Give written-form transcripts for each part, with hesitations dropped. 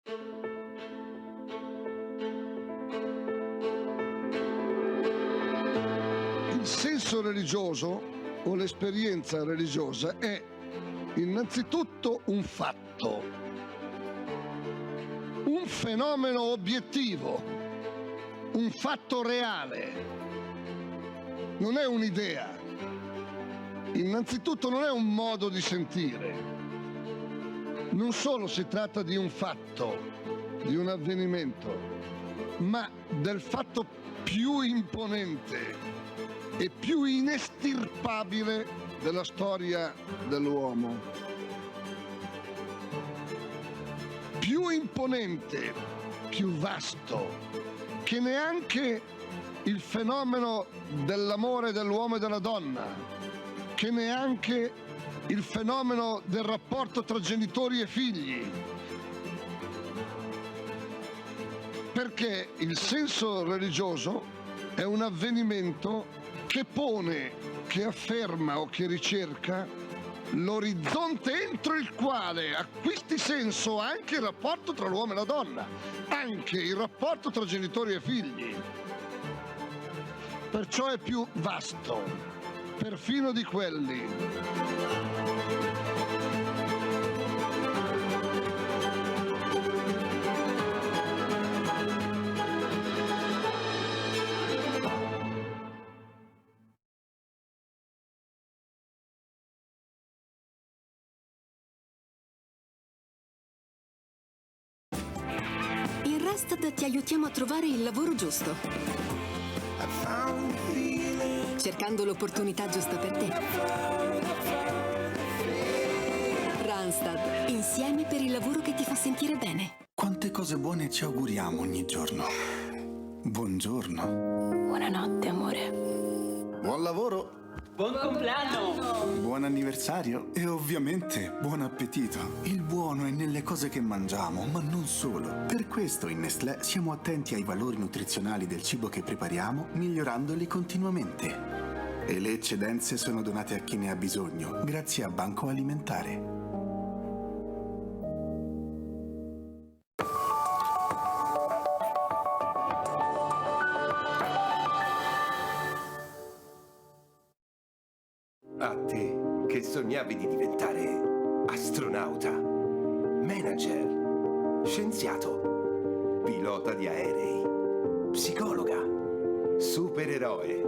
Il senso religioso o l'esperienza religiosa è innanzitutto un fatto, un fenomeno obiettivo, un fatto reale, non è un'idea, innanzitutto non è un modo di sentire, non solo si tratta di un fatto, di un avvenimento, ma del fatto più imponente e più inestirpabile della storia dell'uomo. Più imponente, più vasto, che neanche il fenomeno dell'amore dell'uomo e della donna, che neanche il fenomeno del rapporto tra genitori e figli. Perché il senso religioso è un avvenimento che pone, che afferma o che ricerca l'orizzonte entro il quale acquisti senso anche il rapporto tra l'uomo e la donna, anche il rapporto tra genitori e figli. Perciò è più vasto, perfino di quelli. In Randstad ti aiutiamo a trovare il lavoro giusto. Cercando l'opportunità giusta per te. Randstad, insieme per il lavoro che ti fa sentire bene. Quante cose buone ci auguriamo ogni giorno. Buongiorno. Buonanotte, amore. Buon lavoro. Buon compleanno! Buon anniversario e ovviamente buon appetito. Il buono è nelle cose che mangiamo, ma non solo. Per questo in Nestlé siamo attenti ai valori nutrizionali del cibo che prepariamo, migliorandoli continuamente. E le eccedenze sono donate a chi ne ha bisogno, grazie a Banco Alimentare. A te che sognavi di diventare astronauta, manager, scienziato, pilota di aerei, psicologa, supereroe.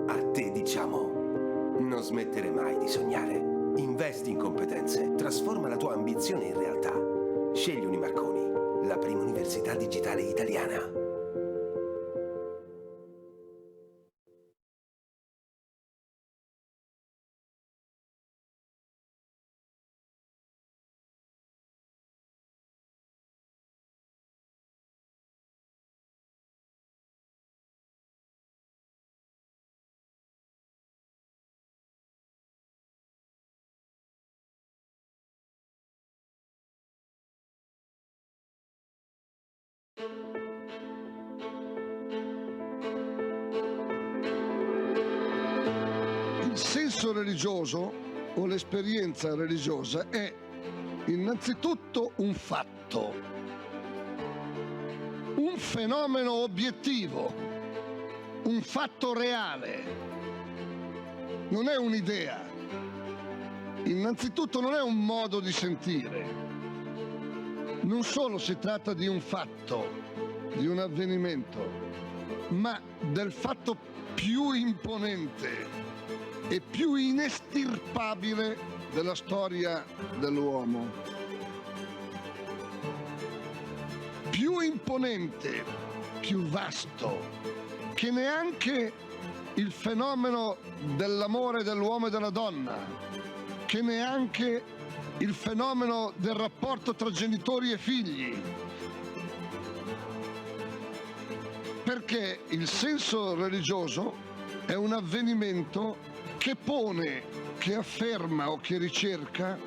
A te diciamo, non smettere mai di sognare. Investi in competenze, trasforma la tua ambizione in realtà. Scegli Unimarconi, la prima università digitale italiana. Il senso religioso o l'esperienza religiosa è innanzitutto un fatto, un fenomeno obiettivo, un fatto reale, non è un'idea, innanzitutto non è un modo di sentire, non solo si tratta di un fatto, di un avvenimento, ma del fatto più imponente e più inestirpabile della storia dell'uomo. Più imponente, più vasto, che neanche il fenomeno dell'amore dell'uomo e della donna, che neanche il fenomeno del rapporto tra genitori e figli. Perché il senso religioso è un avvenimento che pone, che afferma o che ricerca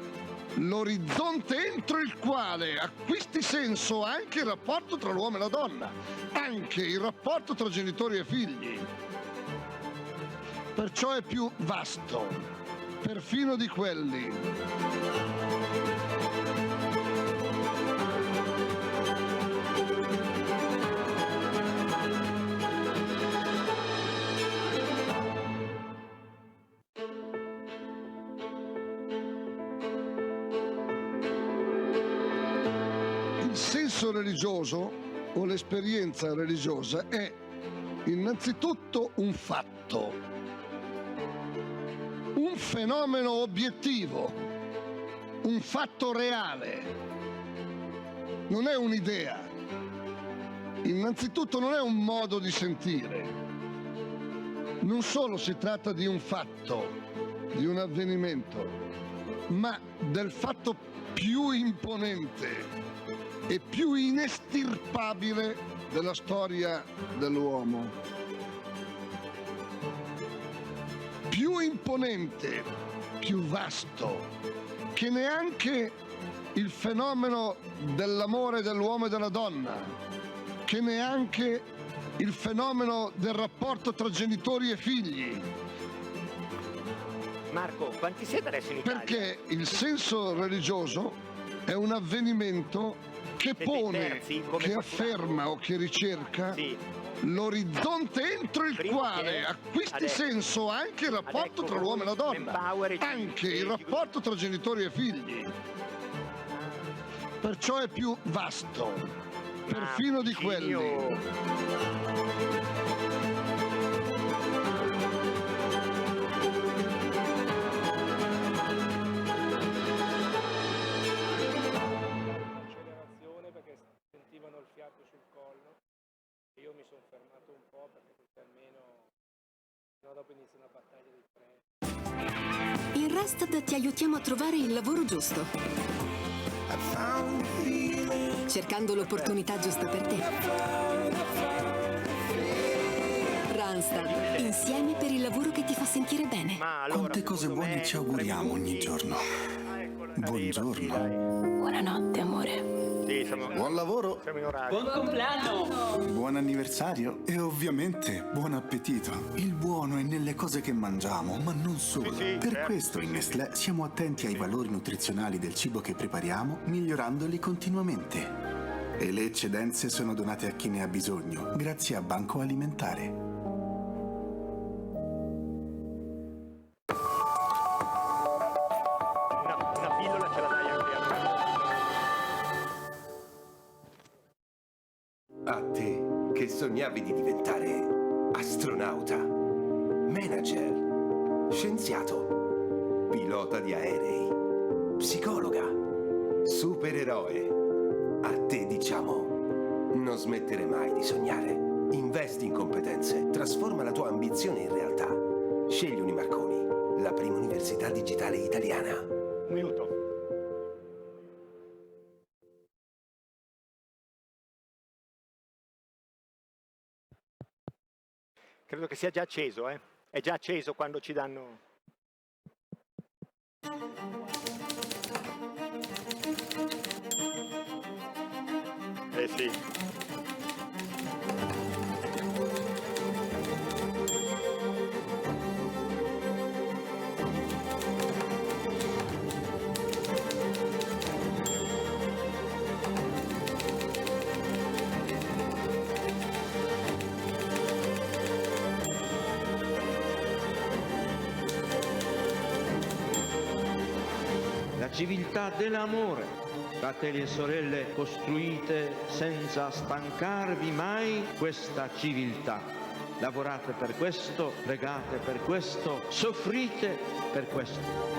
l'orizzonte entro il quale acquisti senso anche il rapporto tra l'uomo e la donna, anche il rapporto tra genitori e figli. Perciò è più vasto, perfino di quelli. Il senso religioso o l'esperienza religiosa è innanzitutto un fatto, un fenomeno obiettivo, un fatto reale, non è un'idea. Innanzitutto non è un modo di sentire. Non solo si tratta di un fatto, di un avvenimento, ma del fatto più imponente e più inestirpabile della storia dell'uomo. Più imponente, più vasto, che neanche il fenomeno dell'amore dell'uomo e della donna, che neanche il fenomeno del rapporto tra genitori e figli. Marco, quanti siete adesso in Italia? Perché il senso religioso è un avvenimento che pone, che afferma o che ricerca l'orizzonte entro il quale acquisti senso anche il rapporto tra l'uomo e la donna, anche il rapporto tra genitori e figli. Perciò è più vasto, perfino di quelli. Perché sentivano il fiato sul collo e io mi sono fermato un po' perché così almeno no, dopo inizia una battaglia di treni. In Randstad ti aiutiamo a trovare il lavoro giusto. Cercando l'opportunità giusta per te. Randstad, insieme per il lavoro che ti fa sentire bene. Quante cose buone ci auguriamo ogni giorno. Buongiorno. Buonanotte, amore. Buon lavoro. Buon compleanno! Buon anniversario e ovviamente buon appetito. Il buono è nelle cose che mangiamo, ma non solo. Per questo in Nestlé siamo attenti ai valori nutrizionali del cibo che prepariamo, migliorandoli continuamente. E le eccedenze sono donate a chi ne ha bisogno, grazie a Banco Alimentare. Una pillola ce la dai anche A te che sognavi di diventare astronauta, manager, scienziato, pilota di aerei, psicologa, supereroe. A te diciamo, non smettere mai di sognare. Investi in competenze, trasforma la tua ambizione in realtà. Scegli Unimarconi, la prima università digitale italiana. Un minuto. Credo che sia già acceso, eh? È già acceso quando ci danno... sì. La civiltà dell'amore, fratelli e sorelle, costruite senza stancarvi mai questa civiltà. Lavorate per questo, pregate per questo, soffrite per questo.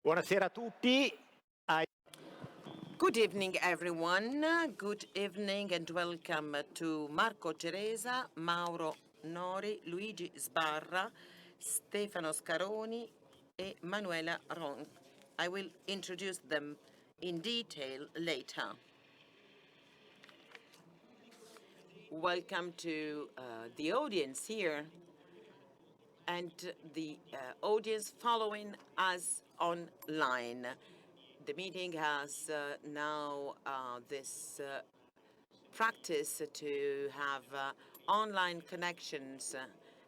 Buonasera a tutti. Good evening, everyone. Good evening and welcome to Marco, Ceresa, Mauro, Nori, Luigi, Sbarra, Stefano, Scaroni, and Manuela, Kron. I will introduce them in detail later. Welcome to the audience here and the audience following us online. The meeting has now this practice to have online connections,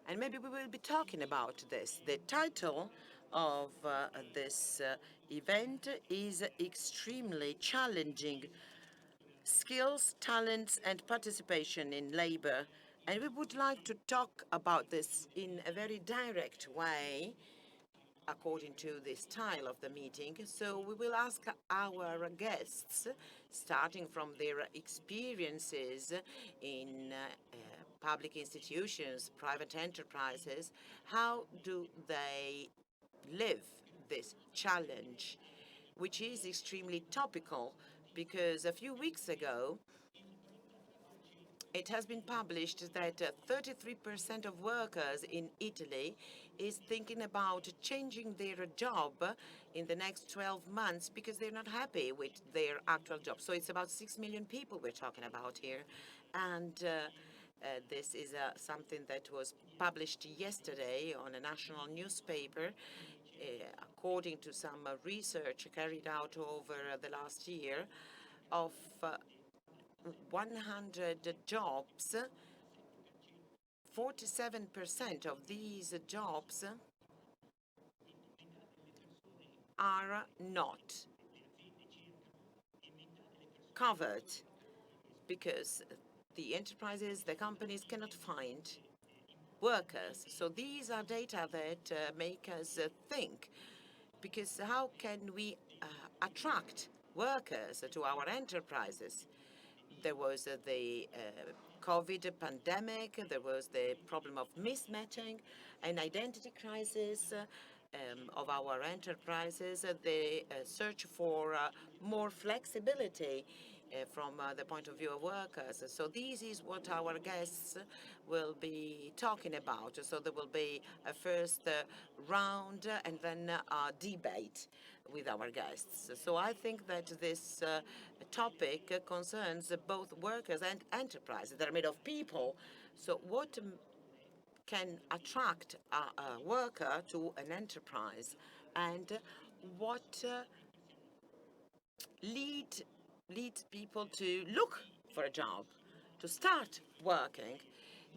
and maybe we will be talking about this. The title of this event is Extremely Challenging: Skills, Talents and Participation in Labor. And we would like to talk about this in a very direct way, according to the style of the meeting. So we will ask our guests, starting from their experiences in public institutions, private enterprises, how do they live this challenge, which is extremely topical, because a few weeks ago, it has been published that 33% of workers in Italy is thinking about changing their job in the next 12 months because they're not happy with their actual job. So it's about 6 million people we're talking about here. And this is something that was published yesterday on a national newspaper. According to some research carried out over the last year, of 100 jobs, 47% of these jobs are not covered because the enterprises, the companies cannot find workers. So these are data that make us think, because how can we attract workers to our enterprises? There was the COVID pandemic, there was the problem of mismatching, an identity crisis of our enterprises, the search for more flexibility from the point of view of workers. So this is what our guests will be talking about. So there will be a first round and then a debate with our guests. So I think that this topic concerns both workers and enterprises. They're made of people. So what can attract a worker to an enterprise, and what leads people to look for a job, to start working?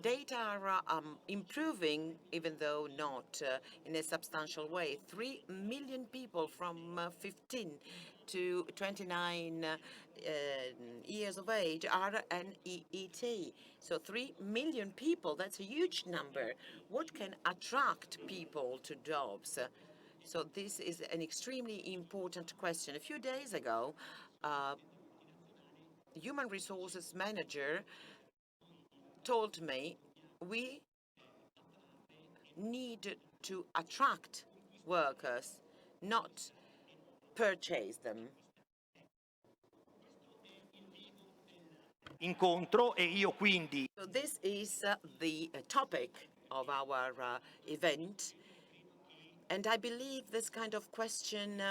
Data are improving, even though not in a substantial way. 3 million people from 15 to 29 years of age are NEET. So 3 million people, that's a huge number. What can attract people to jobs? So this is an extremely important question. A few days ago, human resources manager told me we need to attract workers, not purchase them. Incontro e io quindi. So this is the topic of our event, and I believe this kind of question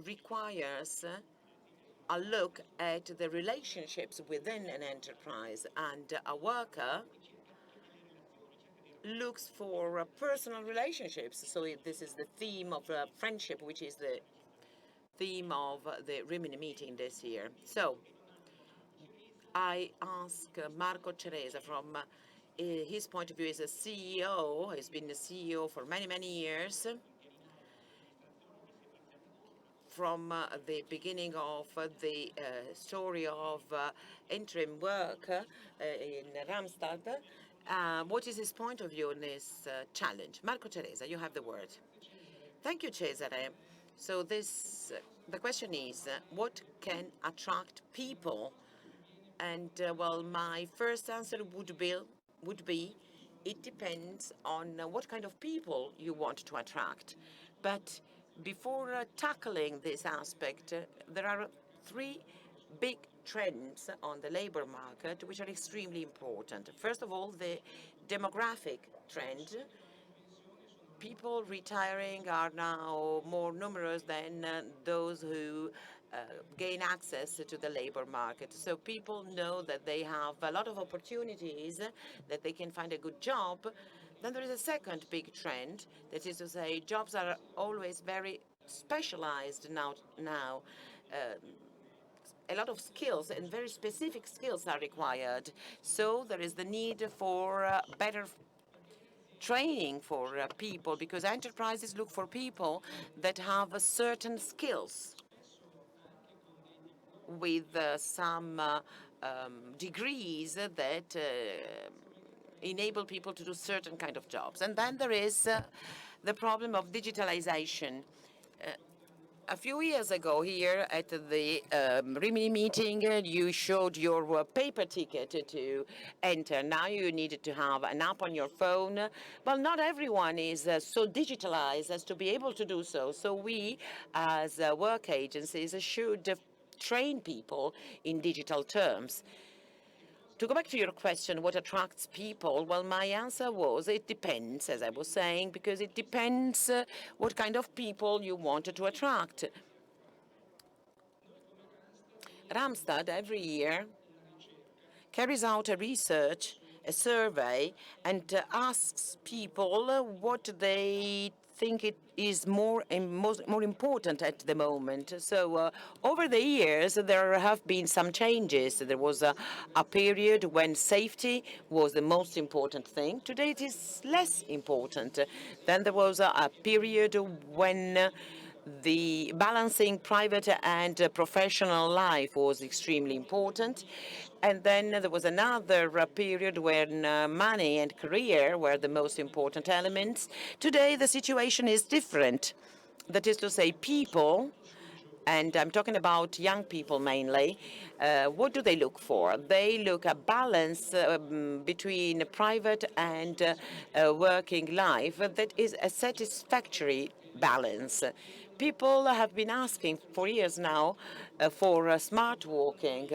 requires a look at the relationships within an enterprise, and a worker looks for personal relationships. So this is the theme of friendship, which is the theme of the Rimini meeting this year. So I ask Marco Ceresa from his point of view as a CEO. He's been a CEO for many, many years. From the beginning of the story of interim work in Randstad, what is his point of view on this challenge? Marco Ceresa, you have the word. Thank you, Cesare. So the question is, what can attract people? And well, my first answer would be, it depends on what kind of people you want to attract. But before tackling this aspect, there are 3 big trends on the labor market which are extremely important. First of all, the demographic trend. People retiring are now more numerous than those who gain access to the labor market. So people know that they have a lot of opportunities, that they can find a good job. Then there is a second big trend, that is to say, jobs are always very specialized now. A lot of skills and very specific skills are required. So there is the need for better training for people, because enterprises look for people that have certain skills with some degrees that enable people to do certain kind of jobs. And then there is the problem of digitalization. A few years ago here at the Rimini meeting, you showed your paper ticket to enter. Now you need to have an app on your phone. Well, not everyone is so digitalized as to be able to do so. So we, as work agencies, should train people in digital terms. To go back to your question, what attracts people? Well, my answer was, it depends, as I was saying, because it depends what kind of people you wanted to attract. Randstad, every year, carries out a research, a survey, and asks people what they think it is more important at the moment. So over the years, there have been some changes. There was a period when safety was the most important thing. Today it is less important. Then there was a period when the balancing private and professional life was extremely important. And then there was another period when money and career were the most important elements. Today, the situation is different. That is to say, people, and I'm talking about young people mainly, what do they look for? They look at balance between private and working life that is a satisfactory balance. People have been asking for years now for smart working,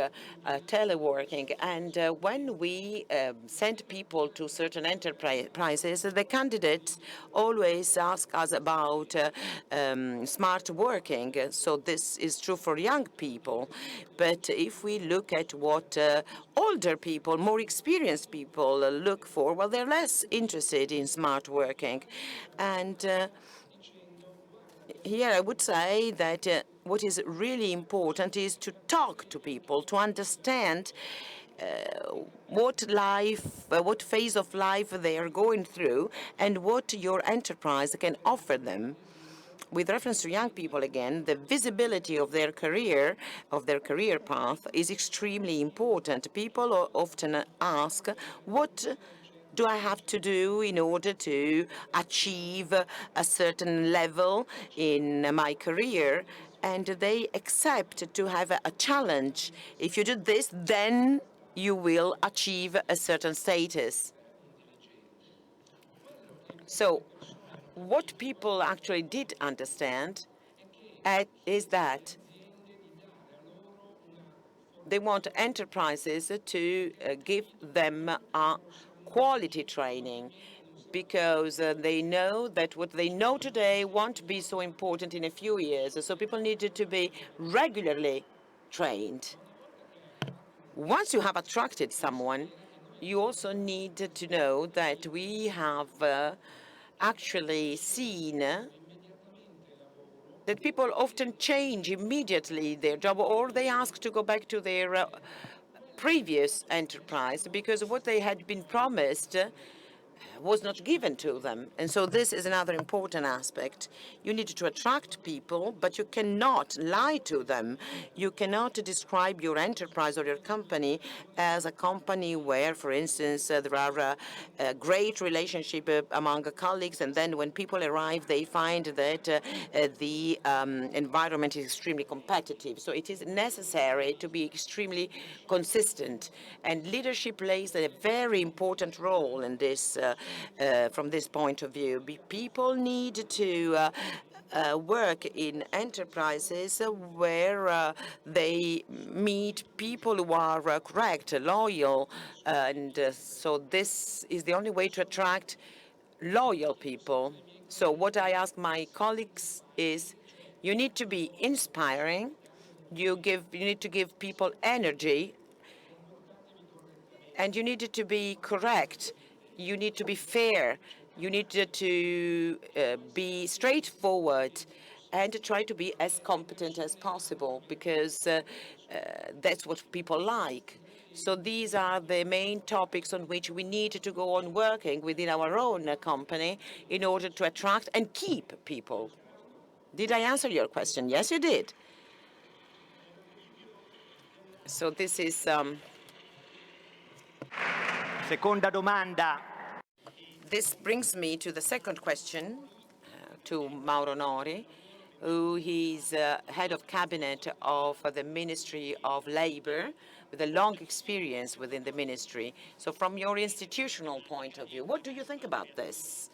teleworking, and when we send people to certain enterprises, the candidates always ask us about smart working. So this is true for young people. But if we look at what older people, more experienced people look for, well, they're less interested in smart working. And here I would say that what is really important is to talk to people, to understand what phase of life they are going through, and what your enterprise can offer them. With reference to young people again, the visibility of their career path is extremely important. People often ask, what do I have to do in order to achieve a certain level in my career? And they accept to have a challenge. If you do this, then you will achieve a certain status. So what people actually did understand is that they want enterprises to give them a quality training, because they know that what they know today won't be so important in a few years. So people needed to be regularly trained. Once you have attracted someone, you also need to know that we have actually seen that people often change immediately their job, or they ask to go back to their previous enterprise because what they had been promised was not given to them. And so this is another important aspect. You need to attract people, but you cannot lie to them. You cannot describe your enterprise or your company as a company where, for instance, there are a great relationship among colleagues, and then when people arrive, they find that the environment is extremely competitive. So it is necessary to be extremely consistent, and leadership plays a very important role in this from this point of view. People need to work in enterprises where they meet people who are correct, loyal, and so this is the only way to attract loyal people. So what I ask my colleagues is, you need to be inspiring, you need to give people energy, and you need to be correct. You need to be fair. You need to be straightforward and to try to be as competent as possible, because that's what people like. So these are the main topics on which we need to go on working within our own company in order to attract and keep people. Did I answer your question? Yes, you did. So this is Seconda domanda. this brings me to the second question to Mauro Nori, who is head of cabinet of the Ministry of Labour, with a long experience within the ministry. So from your institutional point of view, what do you think about this?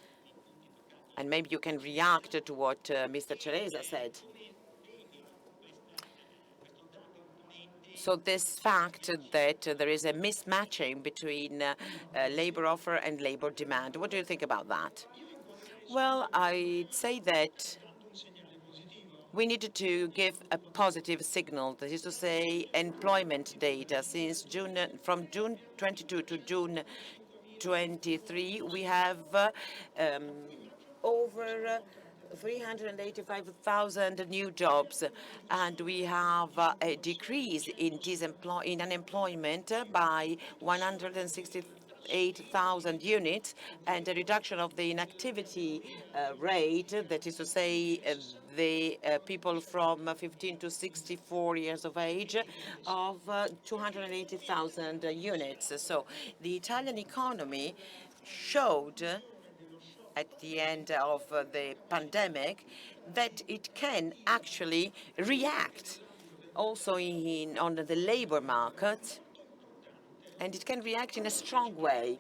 And maybe you can react to what Mr. Ceresa said. So this fact that there is a mismatching between labor offer and labor demand, what do you think about that? Well, I'd say that we needed to give a positive signal, that is to say, employment data. From June 22 to June 23, we have over 385,000 new jobs, and we have a decrease in unemployment by 168,000 units, and a reduction of the inactivity rate, that is to say, the people from 15 to 64 years of age, of 280,000 units. So the Italian economy showed at the end of the pandemic that it can actually react also on the labor market, and it can react in a strong way.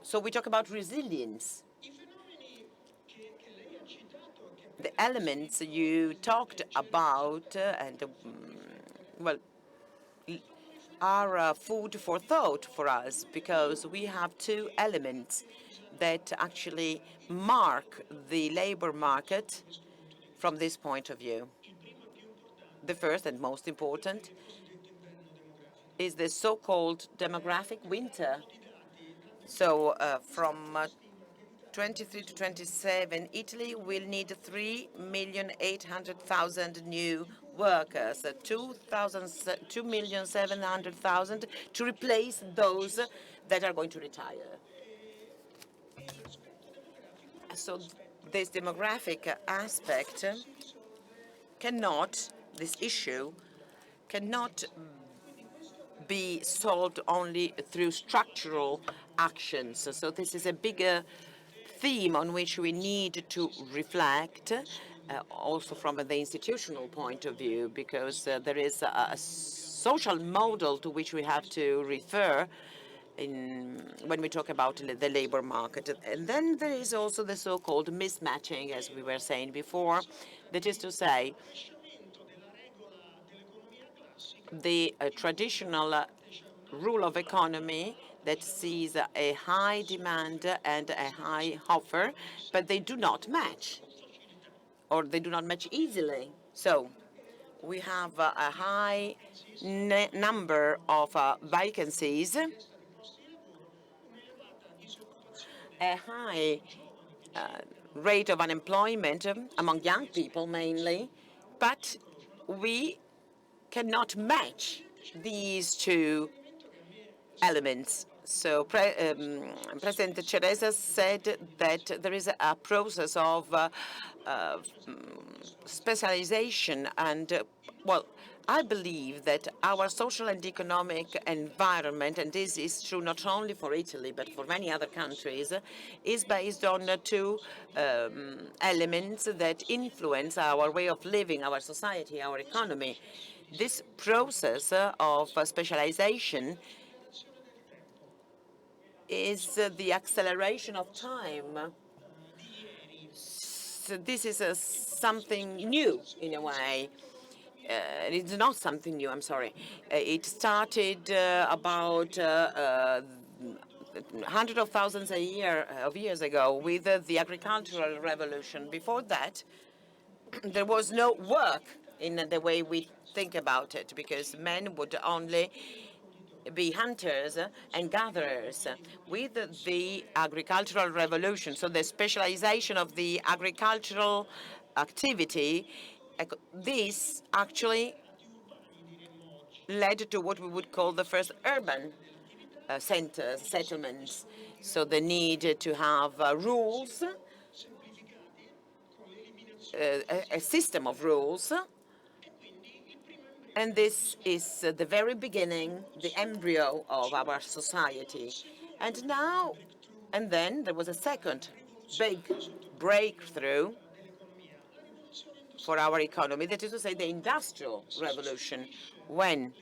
So we talk about resilience. The elements you talked about well, are food for thought for us, because we have two elements that actually mark the labor market from this point of view. The first and most important is the so-called demographic winter. So from 23 to 27, Italy will need 3,800,000 new workers, 2,700,000 to replace those that are going to retire. So this demographic aspect this issue cannot be solved only through structural actions. So this is a bigger theme on which we need to reflect, also from the institutional point of view, because there is a social model to which we have to refer when we talk about the labor market. And then there is also the so-called mismatching, as we were saying before. That is to say, the traditional rule of economy that sees a high demand and a high offer, but they do not match, or they do not match easily. So we have a high number of vacancies, a high rate of unemployment among young people mainly, but we cannot match these two elements. So President Ceresa said that there is a process of specialization, and well, I believe that our social and economic environment, and this is true not only for Italy but for many other countries, is based on two elements that influence our way of living, our society, our economy. This process of specialization is the acceleration of time. So this is something new in a way. It's not something new, I'm sorry. It started about hundreds of thousands of years ago with the agricultural revolution. Before that, there was no work in the way we think about it, because men would only be hunters and gatherers. With the agricultural revolution, so the specialization of the agricultural activity, this actually led to what we would call the first urban centers, settlements. So the need to have rules, a system of rules. And this is the very beginning, the embryo of our society. And now, and then there was a second big breakthrough for our economy, that is to say the Industrial Revolution, when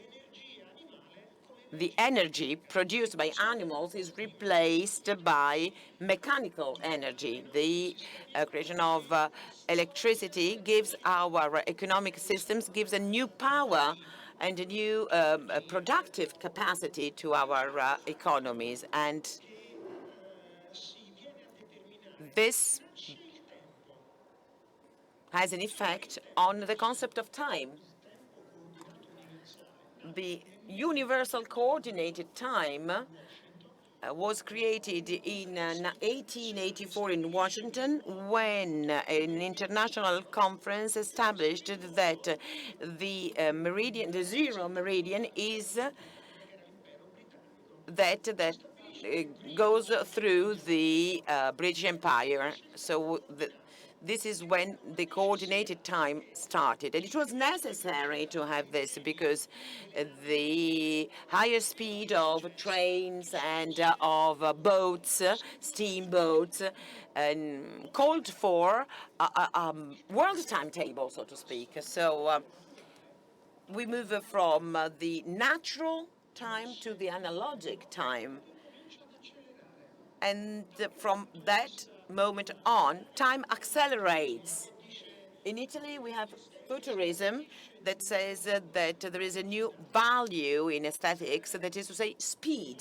the energy produced by animals is replaced by mechanical energy. The creation of electricity gives our economic systems, gives a new power and a new productive capacity to our economies. And this has an effect on the concept of time. The universal coordinated time was created in 1884 in Washington, when an international conference established that the meridian, the zero meridian, is that goes through the British Empire. So this is when the coordinated time started. And it was necessary to have this because the higher speed of trains and of boats, steamboats, called for a world timetable, so to speak. So we move from the natural time to the analogic time. And from that moment on, time accelerates. In Italy, we have futurism that says that there is a new value in aesthetics, that is to say, speed.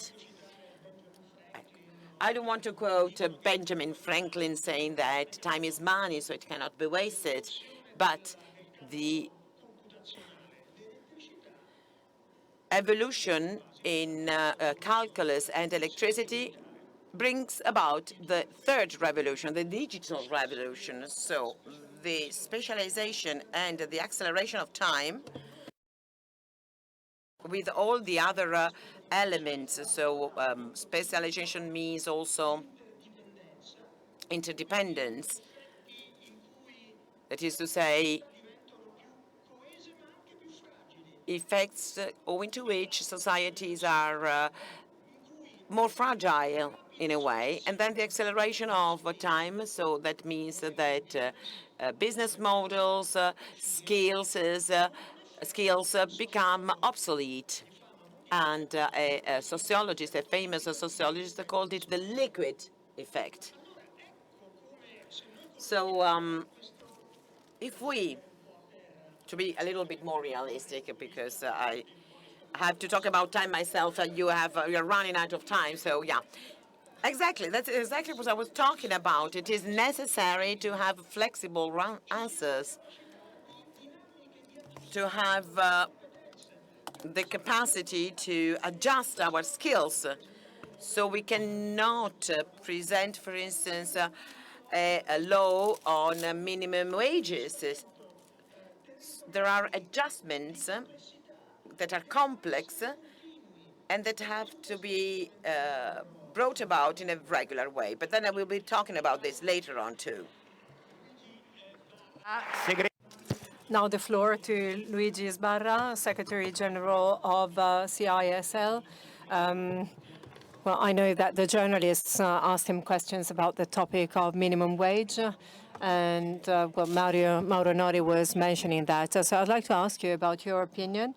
I don't want to quote Benjamin Franklin saying that time is money, so it cannot be wasted, but the evolution in calculus and electricity brings about the third revolution, the digital revolution. So the specialization and the acceleration of time with all the other elements. So specialization means also interdependence. That is to say, effects owing to which societies are more fragile in a way, and then the acceleration of time. So that means that business models, skills become obsolete. And a sociologist, a famous sociologist, called it the liquid effect. So if we, to be a little bit more realistic, because I have to talk about time myself, and you're running out of time. So yeah, exactly. That's exactly what I was talking about. It is necessary to have flexible answers, to have the capacity to adjust our skills. So we cannot present, for instance, a law on minimum wages. There are adjustments that are complex and that have to be brought about in a regular way. But then I will be talking about this later on too. Now the floor to Luigi Sbarra, Secretary General of CISL. Well, I know that the journalists asked him questions about the topic of minimum wage, and well, Mauro Nori was mentioning that. So I'd like to ask you about your opinion.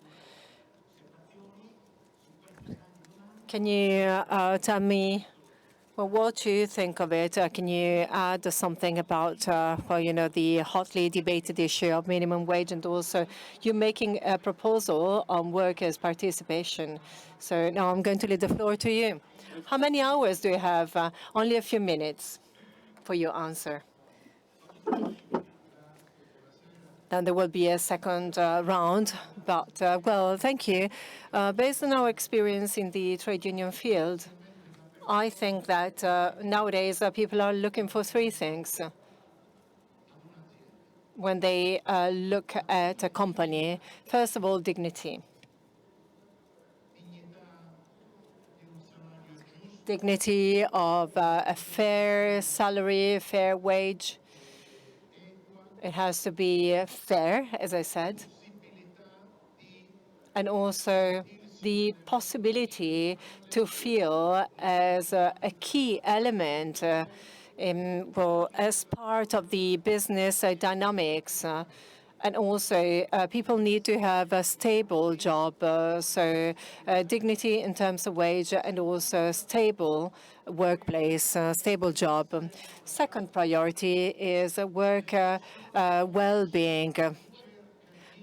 Can you tell me, well, what you think of it? Can you add something about, well, you know, the hotly debated issue of minimum wage, and also you making a proposal on workers' participation? So now I'm going to leave the floor to you. How many hours do you have? Only a few minutes for your answer. then there will be a second round. But, well, thank you. Based on our experience in the trade union field, I think that nowadays people are looking for three things when they look at a company. First of all, dignity. Dignity of a fair salary, fair wage. It has to be fair, as I said. And also the possibility to feel as a key element well, as part of the business dynamics. And also, people need to have a stable job, so dignity in terms of wage and also stable workplace, stable job. Second priority is work well-being.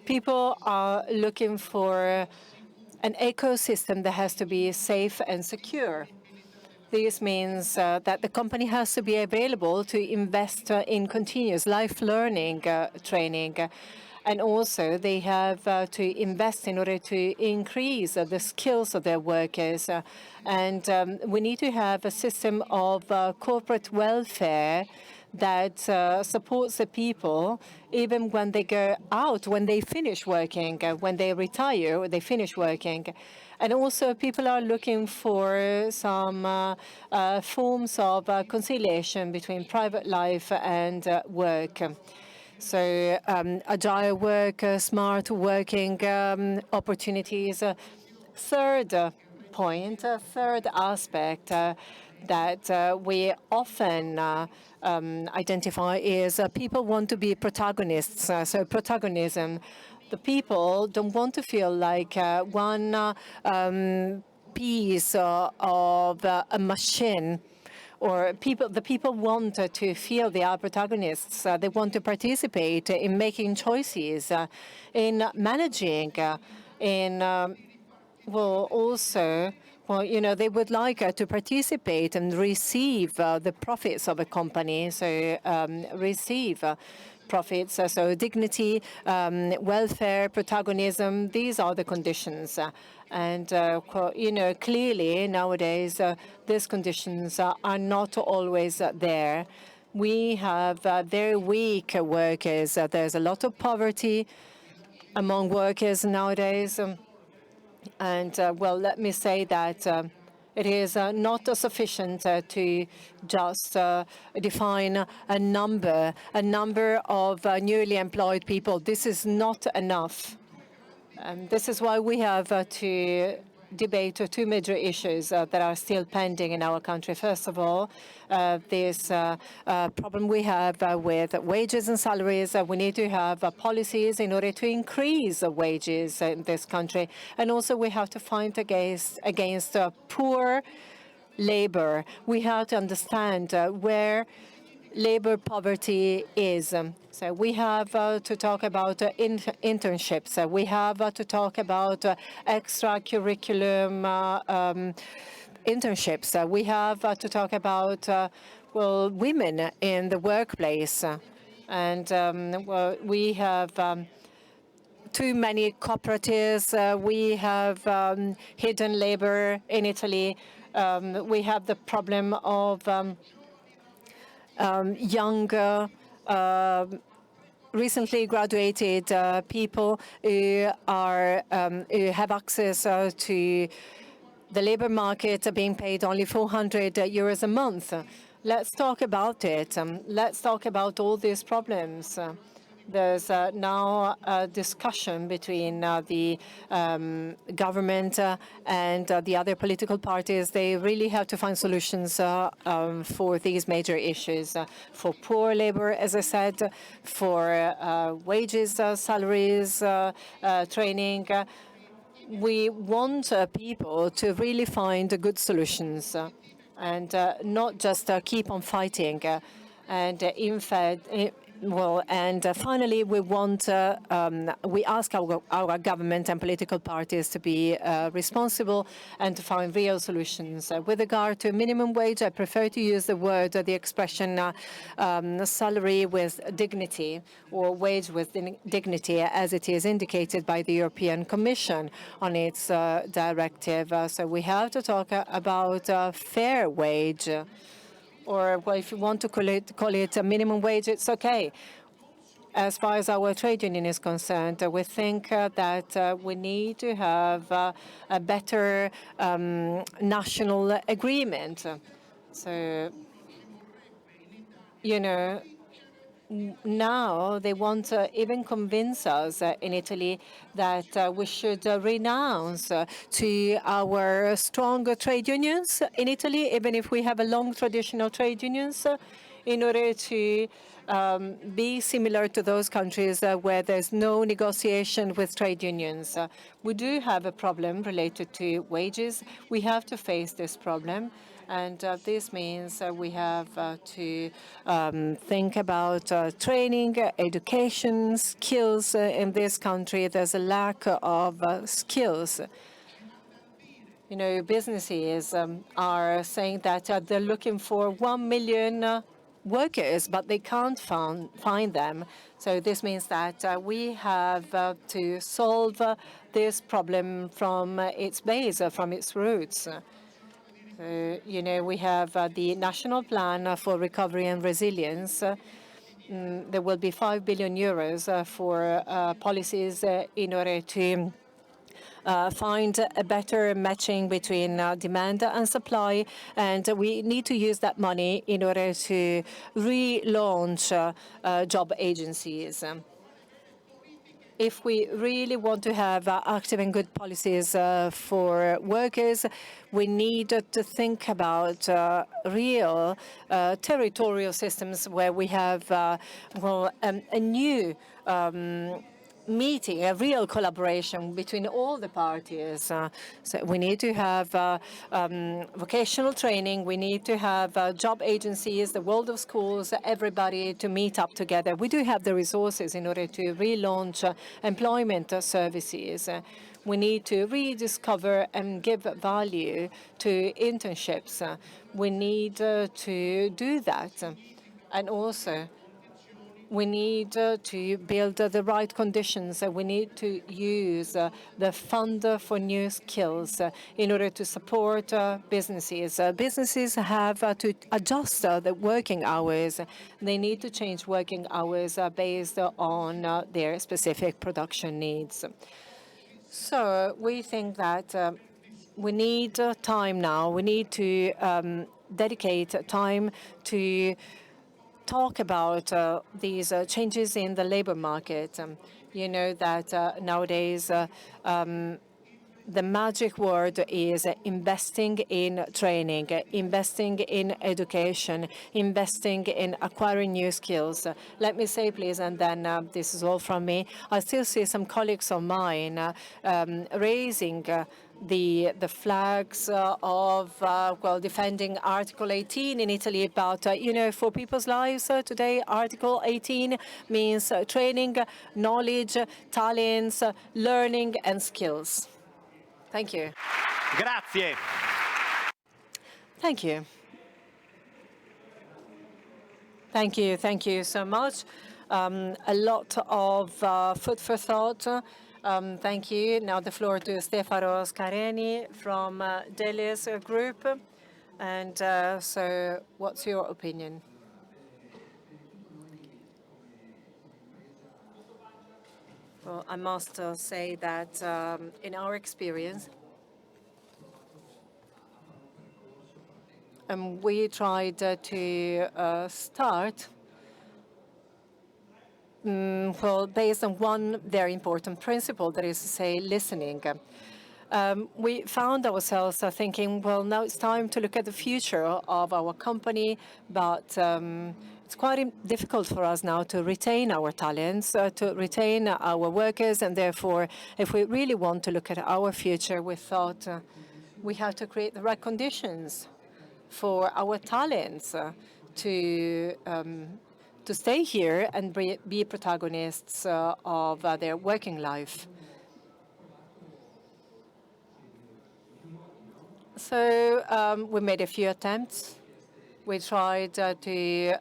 People are looking for an ecosystem that has to be safe and secure. This means that the company has to be available to invest in continuous life learning training. And also, they have to invest in order to increase the skills of their workers. And we need to have a system of corporate welfare that supports the people even when they go out, when they finish working, when they retire, they finish working. And also people are looking for some forms of conciliation between private life and work. So agile work, smart working opportunities. Third point, third aspect that we often identify is people want to be protagonists. So protagonism. The people don't want to feel like one piece of a machine. Or the people want to feel they are protagonists. They want to participate in making choices, in managing, in well, also, well, you know, they would like to participate and receive the profits of a company. So receive profits. So dignity, welfare, protagonism, these are the conditions. And, you know, clearly nowadays, these conditions are not always there. We have very weak workers. There's a lot of poverty among workers nowadays. And, well, let me say that it is not sufficient to just define a number of newly employed people. This is not enough. This is why we have to debate two major issues that are still pending in our country. First of all, this problem we have with wages and salaries. We need to have policies in order to increase wages in this country. And also we have to fight against poor labor. We have to understand where labor poverty is. So we have to talk about internships. We have to talk about extracurriculum internships. We have to talk about, well, women in the workplace. And well, we have too many cooperatives. We have hidden labor in Italy. We have the problem of young, recently graduated people who have access to the labor market, being paid only 400 euros a month. Let's talk about it. Let's talk about all these problems. There's now a discussion between the government and the other political parties. They really have to find solutions for these major issues, for poor labor, as I said, for wages, salaries, training. We want people to really find good solutions and not just keep on fighting. And in fact, Finally, we ask our government and political parties to be responsible and to find real solutions. With regard to minimum wage, I prefer to use the expression salary with dignity or wage with dignity, as it is indicated by the European Commission on its directive. So we have to talk about fair wage. Or, well, if you want to call it a minimum wage, it's okay. As far as our trade union is concerned, we think that we need to have a better national agreement. So, you know, now they want to even convince us in Italy that we should renounce to our strong trade unions in Italy, even if we have a long traditional trade unions, in order to be similar to those countries where there's no negotiation with trade unions. We do have a problem related to wages. We have to face this problem. And this means we have to think about training, education, skills. In this country, there's a lack of skills. You know, businesses are saying that they're looking for 1 million workers, but they can't find them. So this means that we have to solve this problem from its base, from its roots. You know, we have the National Plan for Recovery and Resilience. There will be 5 billion euros for policies in order to find a better matching between demand and supply, and we need to use that money in order to relaunch job agencies. If we really want to have active and good policies for workers, we need to think about real territorial systems where we have a new meeting, a real collaboration between all the parties. So we need to have vocational training, we need to have job agencies, the world of schools, everybody to meet up together. We do have the resources in order to relaunch employment services. We need to rediscover and give value to internships. We need to do that. And also, we need to build the right conditions. We need to use the Fund for New Skills in order to support businesses. Businesses have to adjust the working hours. They need to change working hours based on their specific production needs. So we think that we need time now. We need to dedicate time to talk about these changes in the labor market. You know that nowadays the magic word is investing in training, investing in education, investing in acquiring new skills. Let me say, please, and then this is all from me, I still see some colleagues of mine raising the flags of, defending Article 18 in Italy, but, you know, for people's lives today, Article 18 means training, knowledge, talents, learning, and skills. Thank you. Grazie. Thank you. Thank you. Thank you so much. A lot of food for thought. Thank you. Now the floor to Stefano Scaroni from Delis Group. And so what's your opinion? Well, I must say that in our experience, we tried to start based on one very important principle, that is to say, listening. We found ourselves thinking, well, now it's time to look at the future of our company, but it's quite difficult for us now to retain our talents, to retain our workers, and therefore, if we really want to look at our future, we thought we have to create the right conditions for our talents to to stay here and be protagonists of their working life. So we made a few attempts. We tried to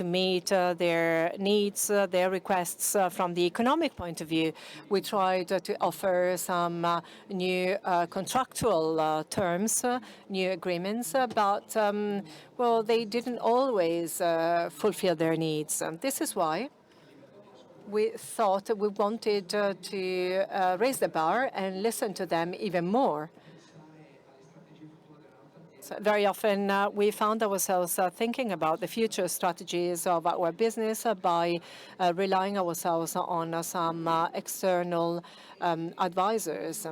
meet their needs, their requests from the economic point of view. We tried to offer some new contractual terms, new agreements, but well, they didn't always fulfill their needs. This is why we thought we wanted to raise the bar and listen to them even more. So very often we found ourselves thinking about the future strategies of our business by relying ourselves on some external advisors.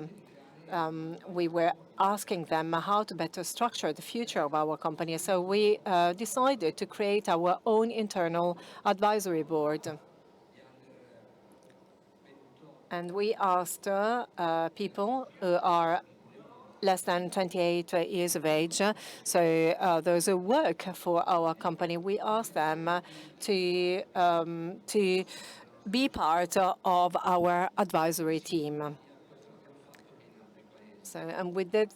We were asking them how to better structure the future of our company. So we decided to create our own internal advisory board. And we asked people who are less than 28 years of age, so those who work for our company, we asked them to be part of our advisory team. So, and we did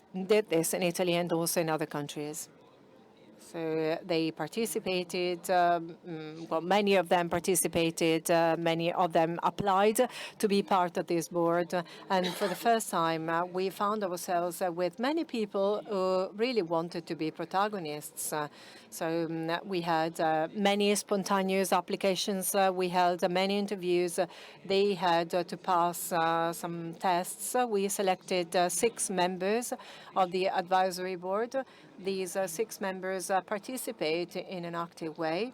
this in Italy and also in other countries. So they participated, well, many of them participated, many of them applied to be part of this board. And for the first time, we found ourselves with many people who really wanted to be protagonists. So we had many spontaneous applications. We held many interviews. They had to pass some tests. We selected 6 members of the advisory board. These 6 members participate in an active way.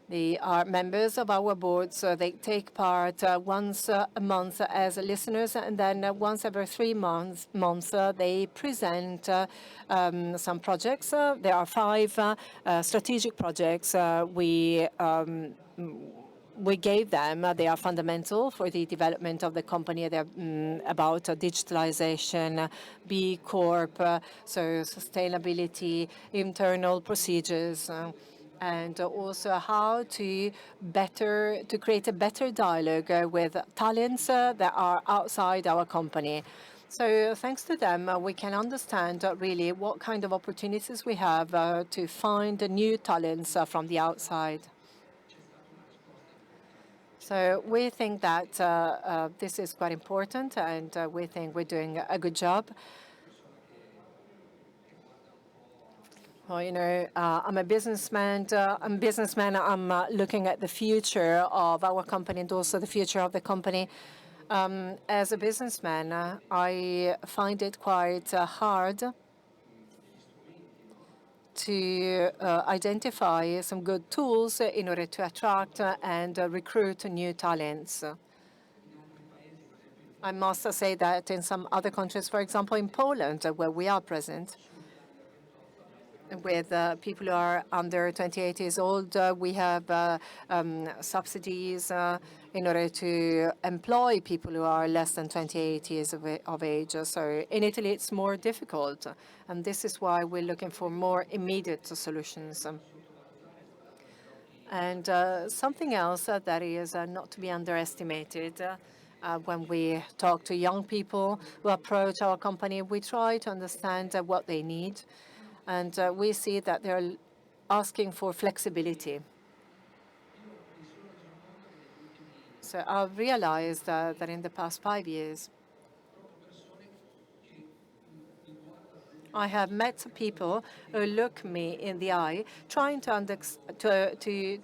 They are members of our board, so they take part once a month as listeners, and then once every 3 months they present some projects. There are 5 strategic projects we gave them. They are fundamental for the development of the company. They're about digitalization, B Corp, so sustainability, internal procedures, and also how to create a better dialogue with talents that are outside our company. So thanks to them, we can understand really what kind of opportunities we have to find new talents from the outside. So we think that this is quite important, and we think we're doing a good job. Well, you know, I'm a businessman. I'm looking at the future of our company and also the future of the company. As a businessman, I find it quite hard to identify some good tools in order to attract and recruit new talents. I must say that in some other countries, for example, in Poland, where we are present, with people who are under 28 years old, we have subsidies in order to employ people who are less than 28 years of age. So in Italy, it's more difficult, and this is why we're looking for more immediate solutions. And something else that is not to be underestimated, when we talk to young people who approach our company, we try to understand what they need. And we see that they're asking for flexibility. So I've realized that in the past 5 years, I have met people who look me in the eye, trying to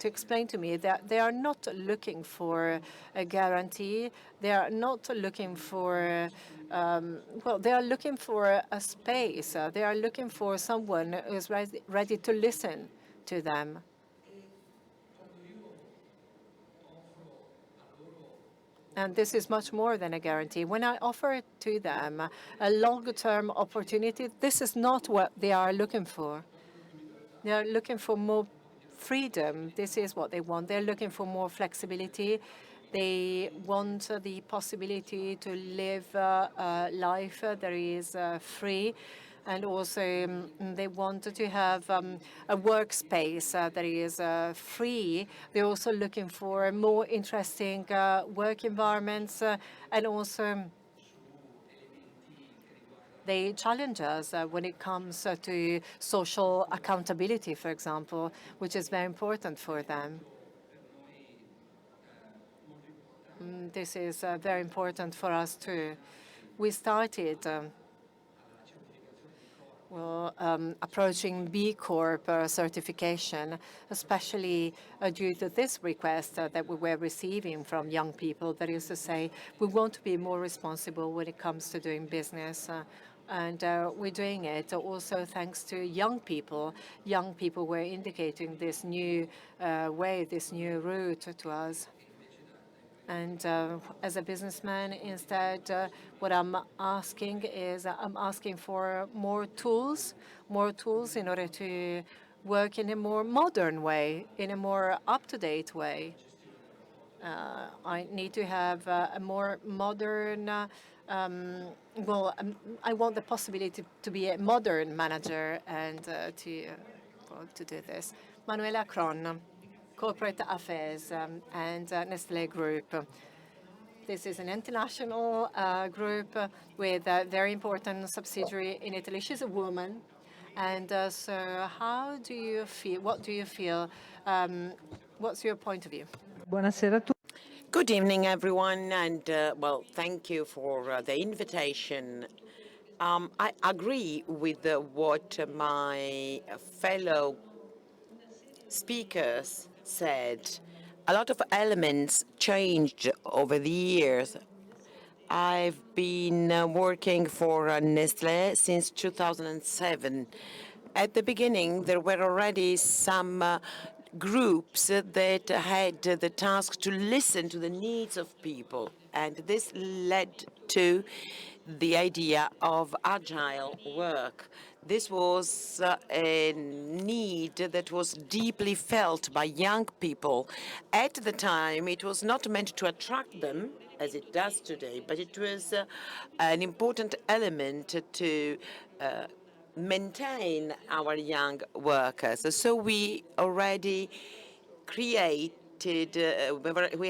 explain to me that they are not looking for a guarantee. They are not looking for, well, they are looking for a space. They are looking for someone who is ready to listen to them. And this is much more than a guarantee. When I offer to them a longer-term opportunity, this is not what they are looking for. They are looking for more freedom. This is what they want. They're looking for more flexibility. They want the possibility to live a life that is free and also they want to have a workspace that is free. They're also looking for more interesting work environments, and also they challenge us when it comes to social accountability, for example, which is very important for them. This is very important for us too. We started approaching B Corp certification, especially due to this request that we were receiving from young people. That is to say, we want to be more responsible when it comes to doing business. And we're doing it also thanks to young people. Young people were indicating this new way, this new route to us. And as a businessman, instead, what I'm asking is I'm asking for more tools in order to work in a more modern way, in a more up-to-date way. I need to have a more modern, I want the possibility to be a modern manager and to do this. Manuela, Kron. Corporate Affairs and Nestlé Group. This is an international group with a very important subsidiary in Italy. She's a woman. And so how do you feel? What do you feel? What's your point of view? Good evening, everyone, and well, thank you for the invitation. I agree with what my fellow speakers said. A lot of elements changed over the years. I've been working for Nestlé since 2007. At the beginning, there were already some groups that had the task to listen to the needs of people, and this led to the idea of agile work. This was a need that was deeply felt by young people. At the time, it was not meant to attract them, as it does today, but it was an important element to maintain our young workers. So we already we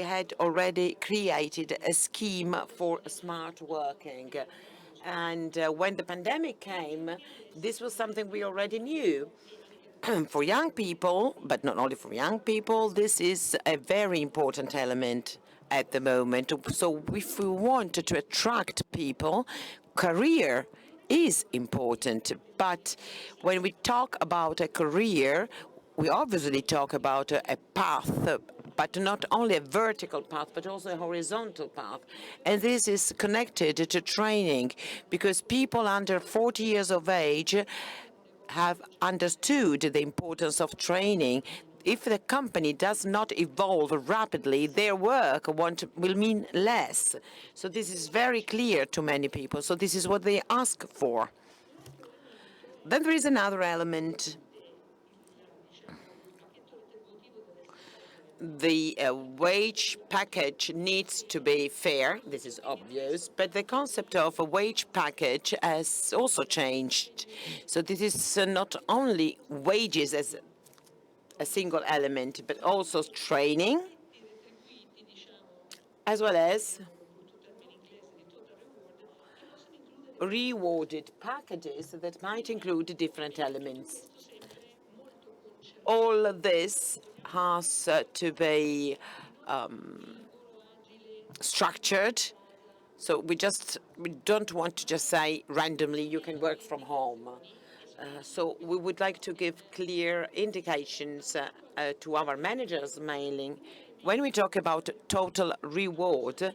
had already created a scheme for smart working. And when the pandemic came, this was something we already knew. For young people, but not only for young people, this is a very important element at the moment. So if we want to attract people, career is important. But when we talk about a career, we obviously talk about a path, but not only a vertical path, but also a horizontal path. And this is connected to training, because people under 40 years of age have understood the importance of training. If the company does not evolve rapidly, their work will mean less. So this is very clear to many people. So this is what they ask for. Then there is another element. The wage package needs to be fair. This is obvious, but the concept of a wage package has also changed. So this is not only wages as a single element, but also training, as well as rewarded packages that might include different elements. All of this has to be structured. So we don't want to just say randomly you can work from home. So we would like to give clear indications to our managers mainly. When we talk about total reward,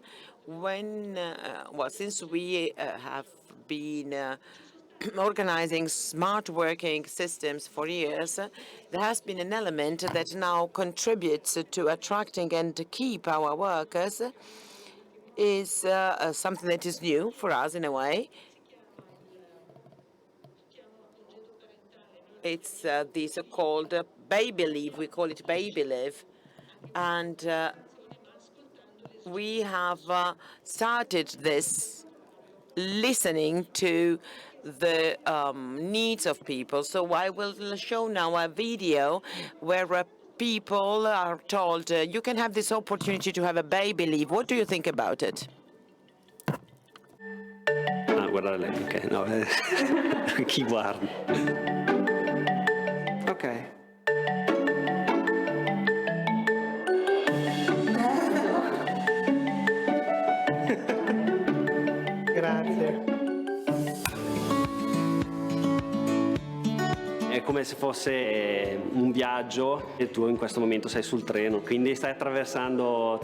since we have been organizing smart working systems for years, there has been an element that now contributes to attracting and to keep our workers, is something that is new for us in a way. It's the so-called baby leave. We call it baby leave. And we have started this listening to the needs of people. So I will show now a video where people are told, you can have this opportunity to have a baby leave. What do you think about it? Ah, guardare lei, ok. No, chi guarda? Ok. Grazie. È come se fosse un viaggio e tu in questo momento sei sul treno, quindi stai attraversando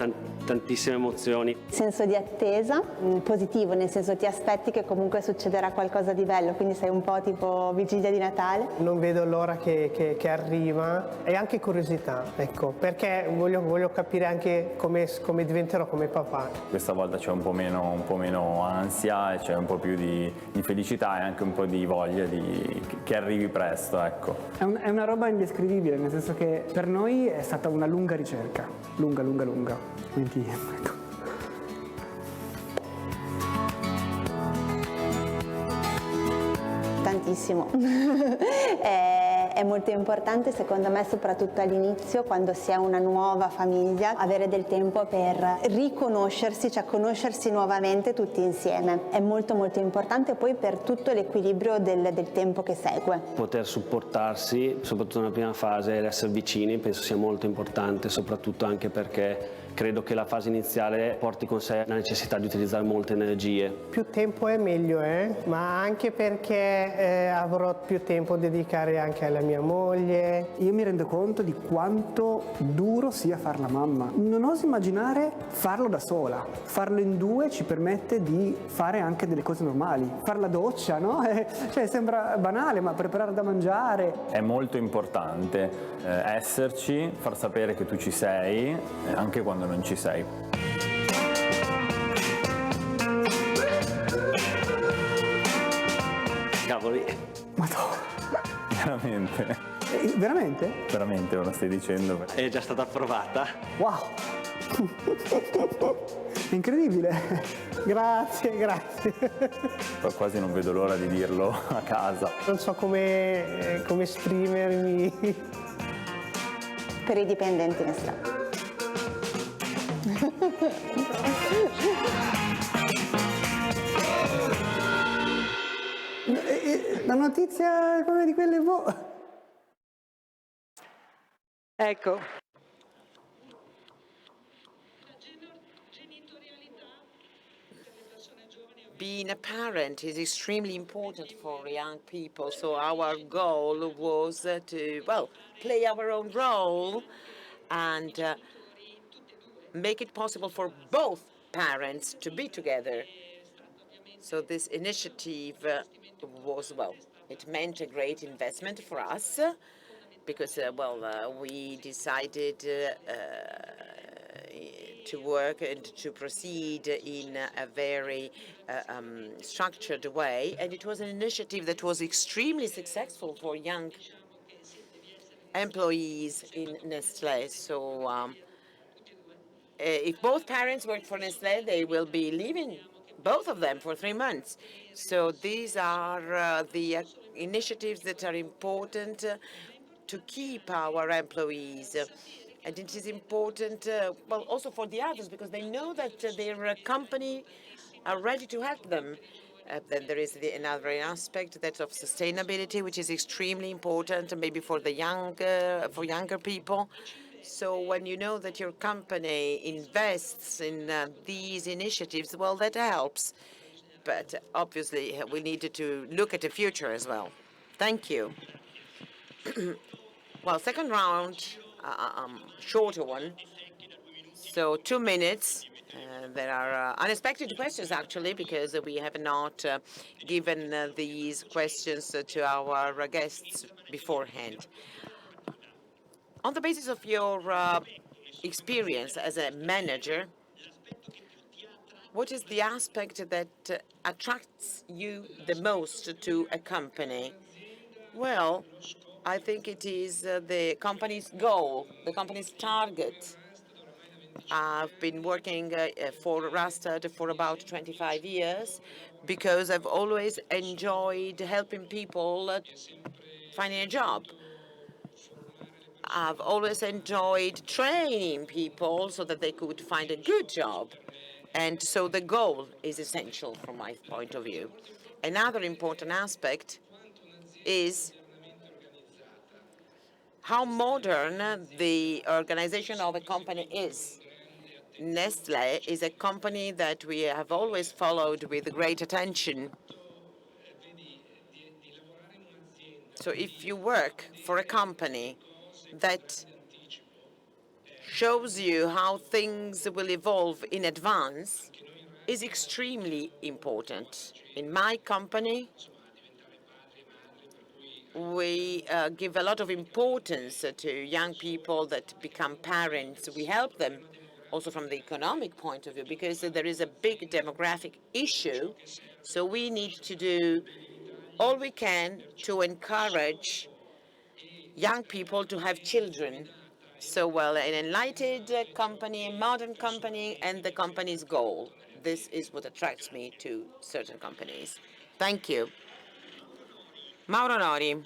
tantissime emozioni. Senso di attesa, positivo, nel senso ti aspetti che comunque succederà qualcosa di bello, quindi sei un po' tipo vigilia di Natale. Non vedo l'ora che arriva e anche curiosità, ecco, perché voglio capire anche come diventerò come papà. Questa volta c'è un po' meno ansia e c'è un po' più di felicità e anche un po' di voglia che arrivi presto, ecco. È una roba indescrivibile, nel senso che per noi è stata una lunga ricerca, lunga. Quindi, ecco. Tantissimo. È molto importante secondo me, soprattutto all'inizio, quando si è una nuova famiglia, avere del tempo per riconoscersi, cioè conoscersi nuovamente tutti insieme. È molto importante poi per tutto l'equilibrio del tempo che segue. Poter supportarsi, soprattutto nella prima fase, ed essere vicini, penso sia molto importante, soprattutto anche perché credo che la fase iniziale porti con sé la necessità di utilizzare molte energie. Più tempo è meglio, ma anche perché avrò più tempo da dedicare anche alla mia moglie. Io mi rendo conto di quanto duro sia far la mamma. Non oso immaginare farlo da sola. Farlo in due ci permette di fare anche delle cose normali. Far la doccia, no? Cioè sembra banale, ma preparare da mangiare. È molto importante esserci, far sapere che tu ci sei, anche quando non ci sei. Cavoli. Madonna. Veramente? Veramente? Veramente, me lo stai dicendo? È già stata approvata. Wow! È incredibile. Grazie. Quasi non vedo l'ora di dirlo a casa. Non so come esprimermi. Per i dipendenti Nestlé. La notizia è come di quelle Ecco. Being a parent is extremely important for young people, so our goal was to, play our own role and make it possible for both parents to be together. So this initiative was, it meant a great investment for us because, we decided to work and to proceed in a very structured way. And it was an initiative that was extremely successful for young employees in Nestlé. So if both parents work for Nestlé, they will be leaving, both of them, for 3 months. So these are the initiatives that are important to keep our employees. And it is important, also for the others, because they know that their company are ready to help them. Then there is another aspect that's of sustainability, which is extremely important, maybe for the younger people. So when you know that your company invests in these initiatives, that helps. But obviously, we needed to look at the future as well. Thank you. Second round, shorter one. So 2 minutes. There are unexpected questions, actually, because we have not given these questions to our guests beforehand. On the basis of your experience as a manager, what is the aspect that attracts you the most to a company? Well, I think it is the company's goal, the company's target. I've been working for Randstad for about 25 years because I've always enjoyed helping people finding a job. I've always enjoyed training people so that they could find a good job. And so the goal is essential from my point of view. Another important aspect is how modern the organization of a company is. Nestlé is a company that we have always followed with great attention. So if you work for a company that shows you how things will evolve in advance, is extremely important. In my company, we give a lot of importance to young people that become parents. We help them also from the economic point of view because there is a big demographic issue. So we need to do all we can to encourage young people to have children. So, well, an enlightened company, a modern company, and the company's goal. This is what attracts me to certain companies. Thank you. Mauro Nori,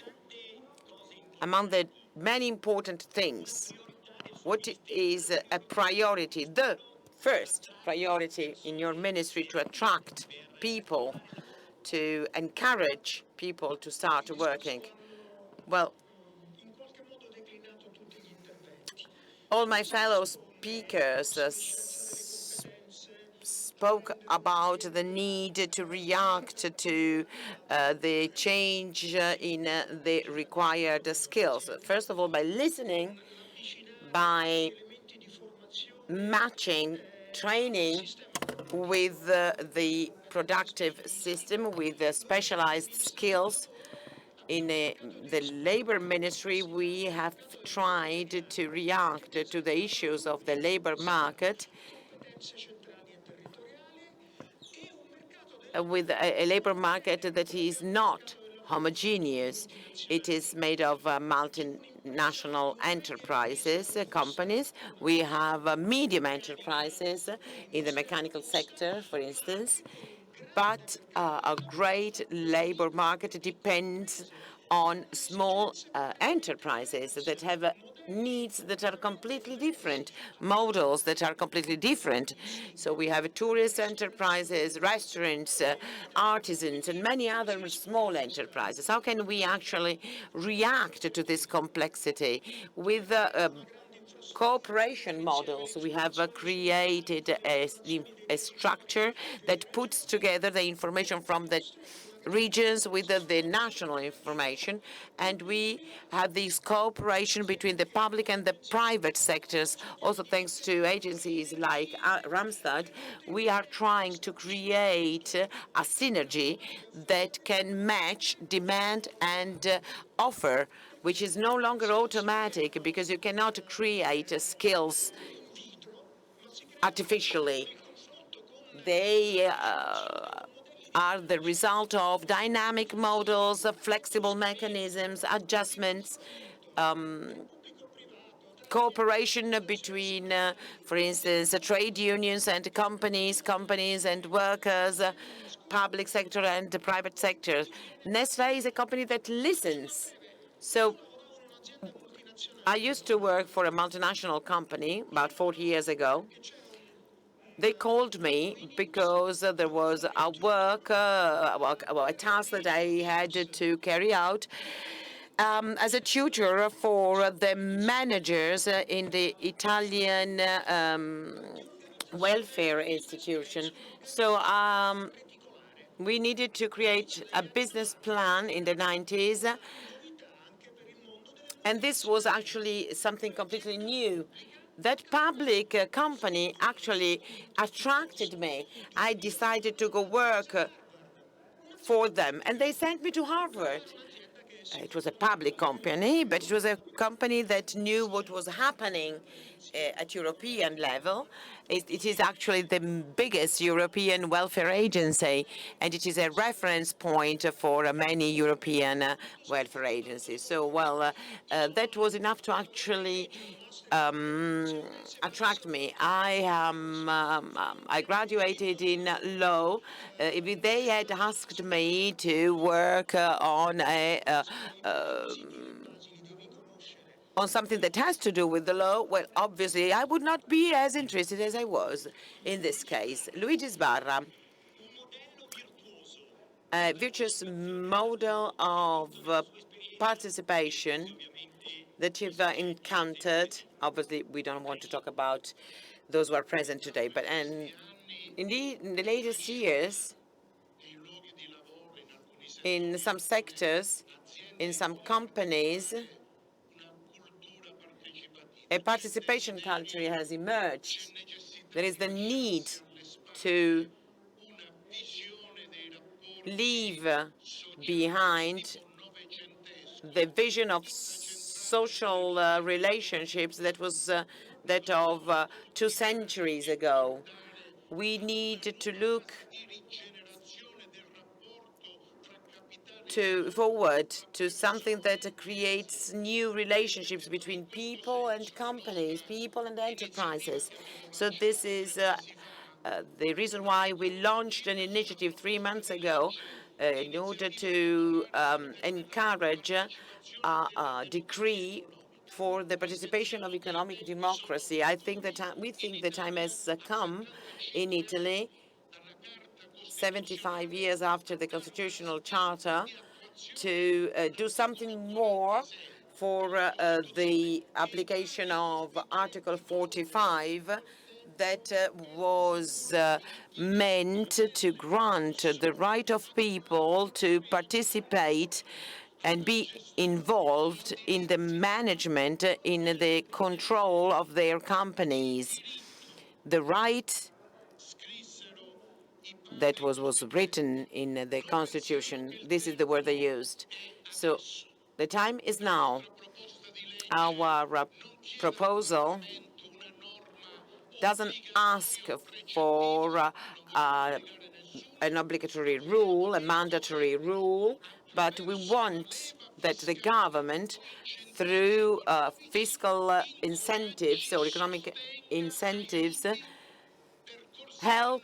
among the many important things, what is a priority, the first priority in your ministry to attract people, to encourage people to start working? Well, all my fellow speakers spoke about the need to react to the change in the required skills. First of all, by listening, by matching training with the productive system, with the specialized skills. In the labor ministry, we have tried to react to the issues of the labor market with a labor market that is not homogeneous. It is made of multinational enterprises, companies. We have medium enterprises in the mechanical sector, for instance. But a great labor market depends on small enterprises that have needs that are completely different, models that are completely different. So we have tourist enterprises, restaurants, artisans, and many other small enterprises. How can we actually react to this complexity? With cooperation models, we have created a structure that puts together the information from the regions with the national information, and we have this cooperation between the public and the private sectors. Also, thanks to agencies like Randstad, we are trying to create a synergy that can match demand and offer, which is no longer automatic because you cannot create skills artificially. They are the result of dynamic models, flexible mechanisms, adjustments, cooperation between, for instance, trade unions and companies, companies and workers, public sector and the private sector. Nestlé is a company that listens. So I used to work for a multinational company about 40 years ago. They called me because there was a work, a task that I had to carry out as a tutor for the managers in the Italian welfare institution. So we needed to create a business plan in the 90s. And this was actually something completely new. That public company actually attracted me. I decided to go work for them, and they sent me to Harvard. It was a public company, but it was a company that knew what was happening at European level. It is actually the biggest European welfare agency, and it is a reference point for many European welfare agencies. So, well, that was enough to actually attract me. I graduated in law. If they had asked me to work on something that has to do with the law, well, obviously, I would not be as interested as I was in this case. Luigi Sbarra, a virtuous model of participation that you've encountered. Obviously, we don't want to talk about those who are present today, but indeed, in the latest years, in some sectors, in some companies, a participation culture has emerged. There is the need to leave behind the vision of social relationships that was that of 2 centuries ago. We need to look forward to something that creates new relationships between people and companies, people and enterprises. So this is the reason why we launched an initiative 3 months ago in order to encourage a decree for the participation of economic democracy. I think that we think the time has come in Italy, 75 years after the constitutional charter, to do something more for the application of Article 45 that was meant to grant the right of people to participate and be involved in the management, in the control of their companies. The right that was written in the Constitution. This is the word they used. So the time is now. Our proposal doesn't ask for an obligatory rule, a mandatory rule, but we want that the government, through fiscal incentives or economic incentives, help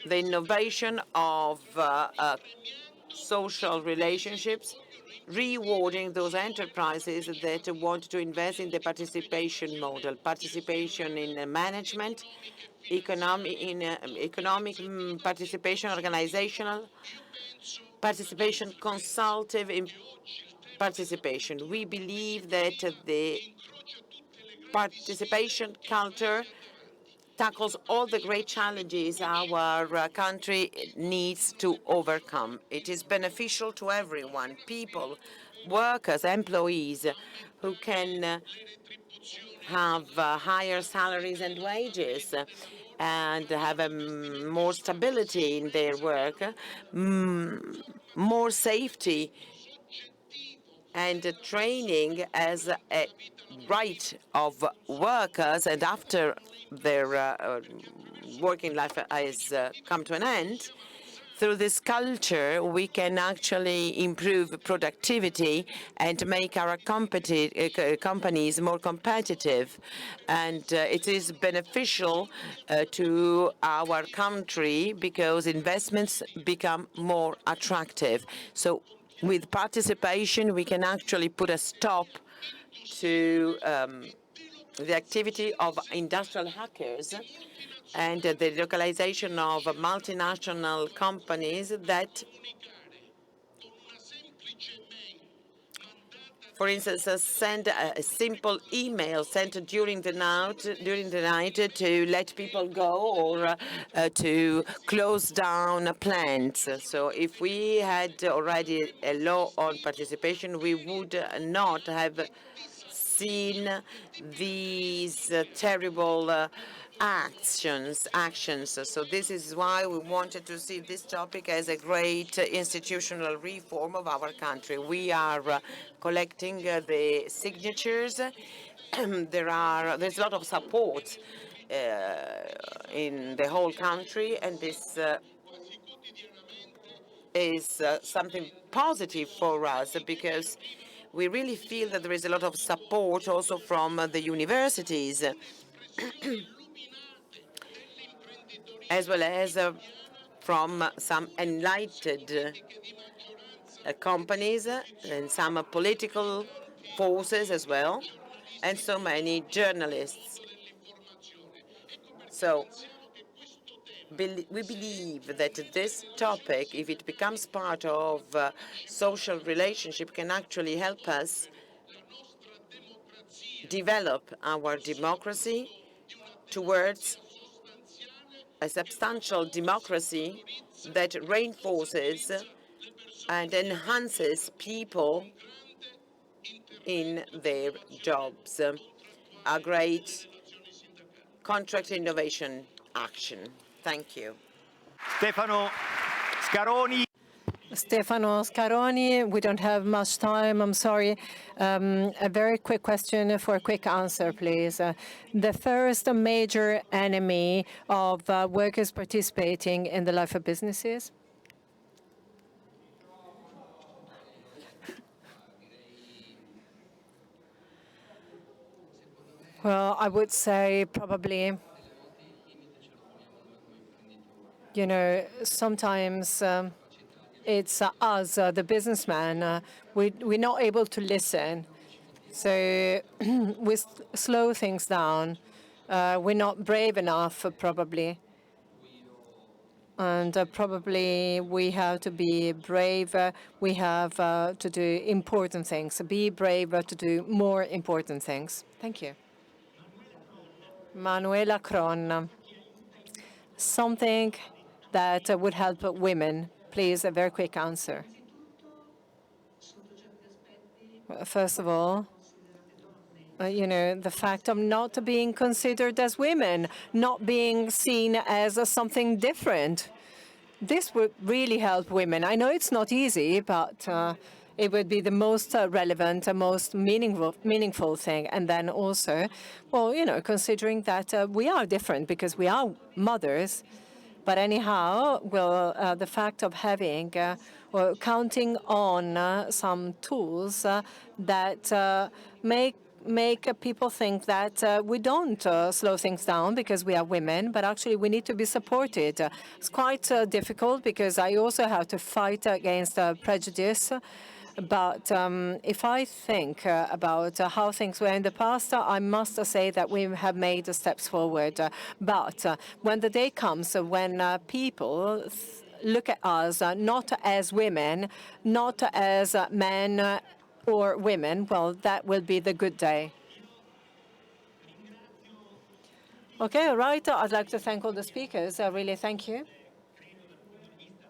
the innovation of social relationships, rewarding those enterprises that want to invest in the participation model, participation in management, economic participation, organizational participation, consultative participation. We believe that the participation culture tackles all the great challenges our country needs to overcome. It is beneficial to everyone, people, workers, employees, who can have higher salaries and wages and have more stability in their work, more safety and training as a right of workers, and after their working life has come to an end. Through this culture, we can actually improve productivity and make our companies more competitive. And it is beneficial to our country because investments become more attractive. So with participation, we can actually put a stop to the activity of industrial hackers and the localization of multinational companies that, for instance, send a simple email sent during the night to let people go or to close down plants. So if we had already a law on participation, we would not have seen these terrible actions. So this is why we wanted to see this topic as a great institutional reform of our country. We are collecting the signatures. There's a lot of support in the whole country, and this is something positive for us because we really feel that there is a lot of support also from the universities as well as from some enlightened companies and some political forces as well, and so many journalists. So we believe that this topic, if it becomes part of social relationship, can actually help us develop our democracy towards a substantial democracy that reinforces and enhances people in their jobs. A great contract innovation action. Thank you. Stefano, Scaroni. Stefano Scaroni, we don't have much time, I'm sorry. A very quick question for a quick answer, please. The first major enemy of workers participating in the life of businesses? Well, I would say probably, you know, sometimes it's us, the businessman, we're not able to listen. So we slow things down. We're not brave enough, probably. And probably we have to be brave. We have to do important things. Be brave to do more important things. Thank you. Manuela Kron. Something that would help women. Please, a very quick answer. First of all, you know, the fact of not being considered as women, not being seen as something different. This would really help women. I know it's not easy, but it would be the most relevant, most meaningful thing. And then also, well, you know, considering that we are different because we are mothers. But anyhow, well, the fact of having or counting on some tools that make people think that we don't slow things down because we are women, but actually we need to be supported. It's quite difficult because I also have to fight against prejudice. But if I think about how things were in the past, I must say that we have made steps forward. But when the day comes when people look at us not as women, not as men or women, well, that will be the good day. Okay, all right. I'd like to thank all the speakers. Really, thank you.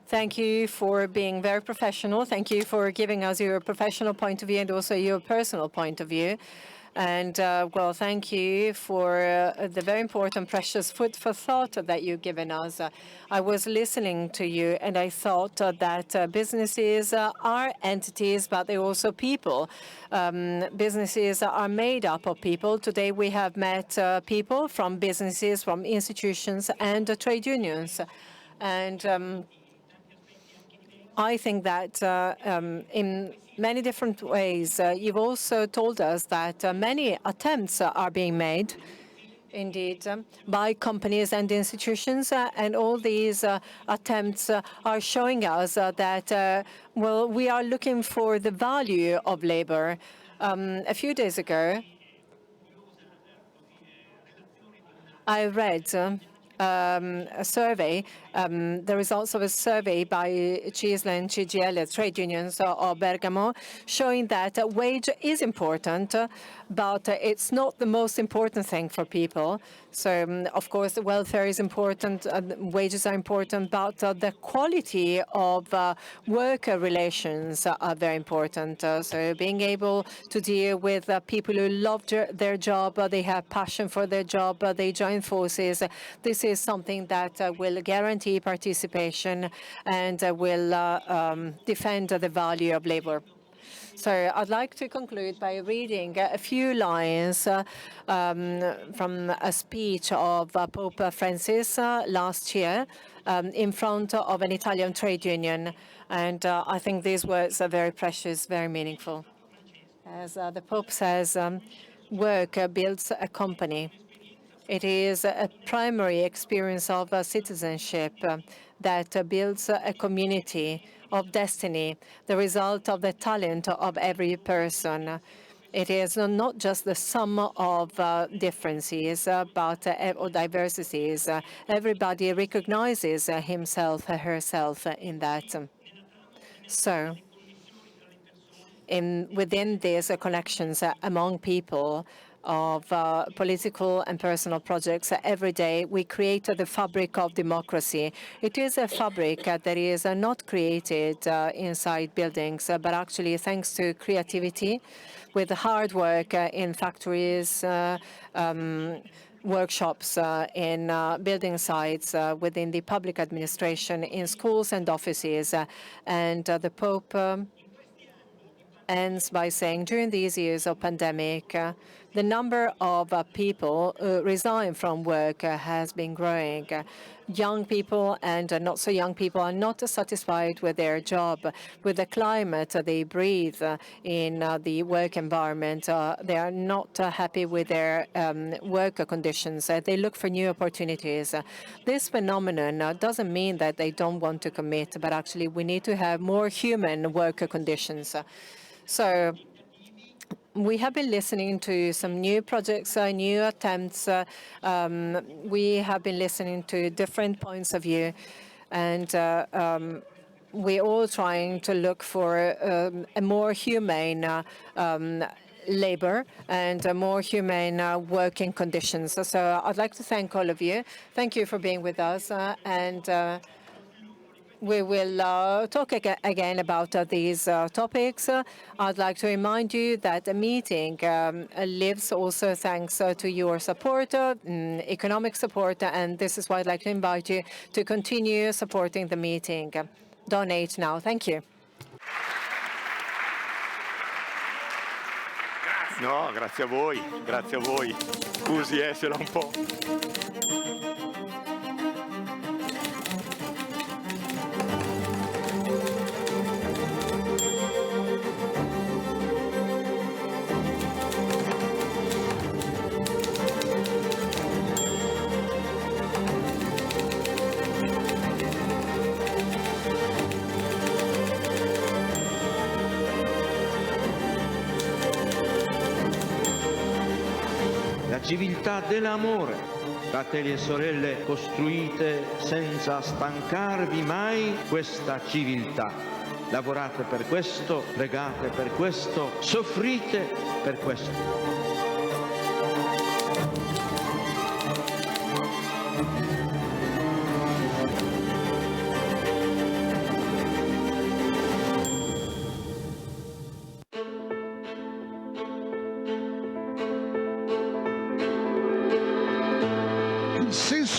Thank you for being very professional. Thank you for giving us your professional point of view and also your personal point of view. And, well, thank you for the very important, precious food for thought that you've given us. I was listening to you, and I thought that businesses are entities, but they're also people. Businesses are made up of people. Today we have met people from businesses, from institutions, and trade unions. And I think that in many different ways, you've also told us that many attempts are being made, indeed, by companies and institutions, and all these attempts are showing us that, well, we are looking for the value of labor. A few days ago, I read a survey, the results of a survey by CISL and CGL, trade unions of Bergamo, showing that wage is important, but it's not the most important thing for people. So, of course, the welfare is important, wages are important, but the quality of work relations are very important. So being able to deal with people who love their job, they have passion for their job, they join forces. This is something that will guarantee participation and will defend the value of labor. So I'd like to conclude by reading a few lines from a speech of Pope Francis last year in front of an Italian trade union. And I think these words are very precious, very meaningful. As the Pope says, work builds a company. It is a primary experience of citizenship that builds a community of destiny, the result of the talent of every person. It is not just the sum of differences, but or diversities. Everybody recognizes himself, herself in that. So, within these connections among people of political and personal projects, every day we create the fabric of democracy. It is a fabric that is not created inside buildings, but actually thanks to creativity, with hard work in factories, workshops, in building sites, within the public administration, in schools and offices. And the Pope ends by saying, during these years of pandemic, the number of people who resign from work has been growing. Young people and not so young people are not satisfied with their job, with the climate they breathe in the work environment. They are not happy with their work conditions. They look for new opportunities. This phenomenon doesn't mean that they don't want to commit, but actually we need to have more human work conditions. So we have been listening to some new projects, new attempts. We have been listening to different points of view, and we're all trying to look for a more humane labor and more humane working conditions. So I'd like to thank all of you. Thank you for being with us, and we will talk again about these topics. I'd like to remind you that the meeting lives also thanks to your support, economic support, and this is why I'd like to invite you to continue supporting the meeting. Donate now. Thank you. No, grazie a voi, grazie a voi. Scusi, se l'ho un po'. Civiltà dell'amore, fratelli e sorelle, costruite senza stancarvi mai questa civiltà. Lavorate per questo, pregate per questo, soffrite per questo.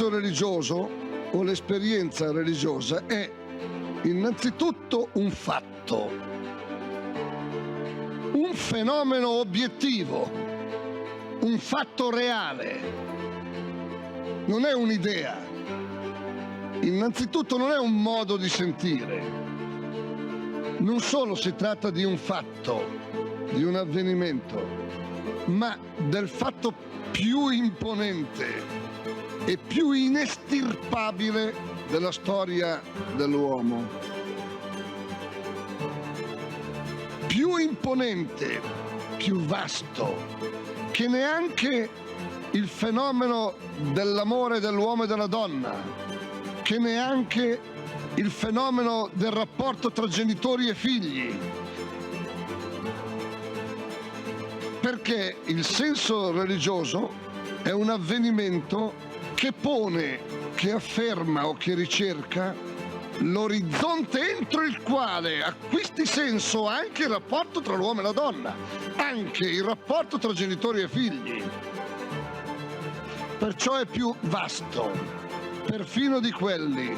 Religioso o l'esperienza religiosa è innanzitutto un fatto, un fenomeno obiettivo, un fatto reale, non è un'idea, innanzitutto non è un modo di sentire, non solo si tratta di un fatto, di un avvenimento, ma del fatto più imponente e più inestirpabile della storia dell'uomo. Più imponente, più vasto, che neanche il fenomeno dell'amore dell'uomo e della donna, che neanche il fenomeno del rapporto tra genitori e figli. Perché il senso religioso è un avvenimento che pone, che afferma o che ricerca l'orizzonte entro il quale acquisti senso anche il rapporto tra l'uomo e la donna, anche il rapporto tra genitori e figli. Perciò è più vasto, perfino di quelli.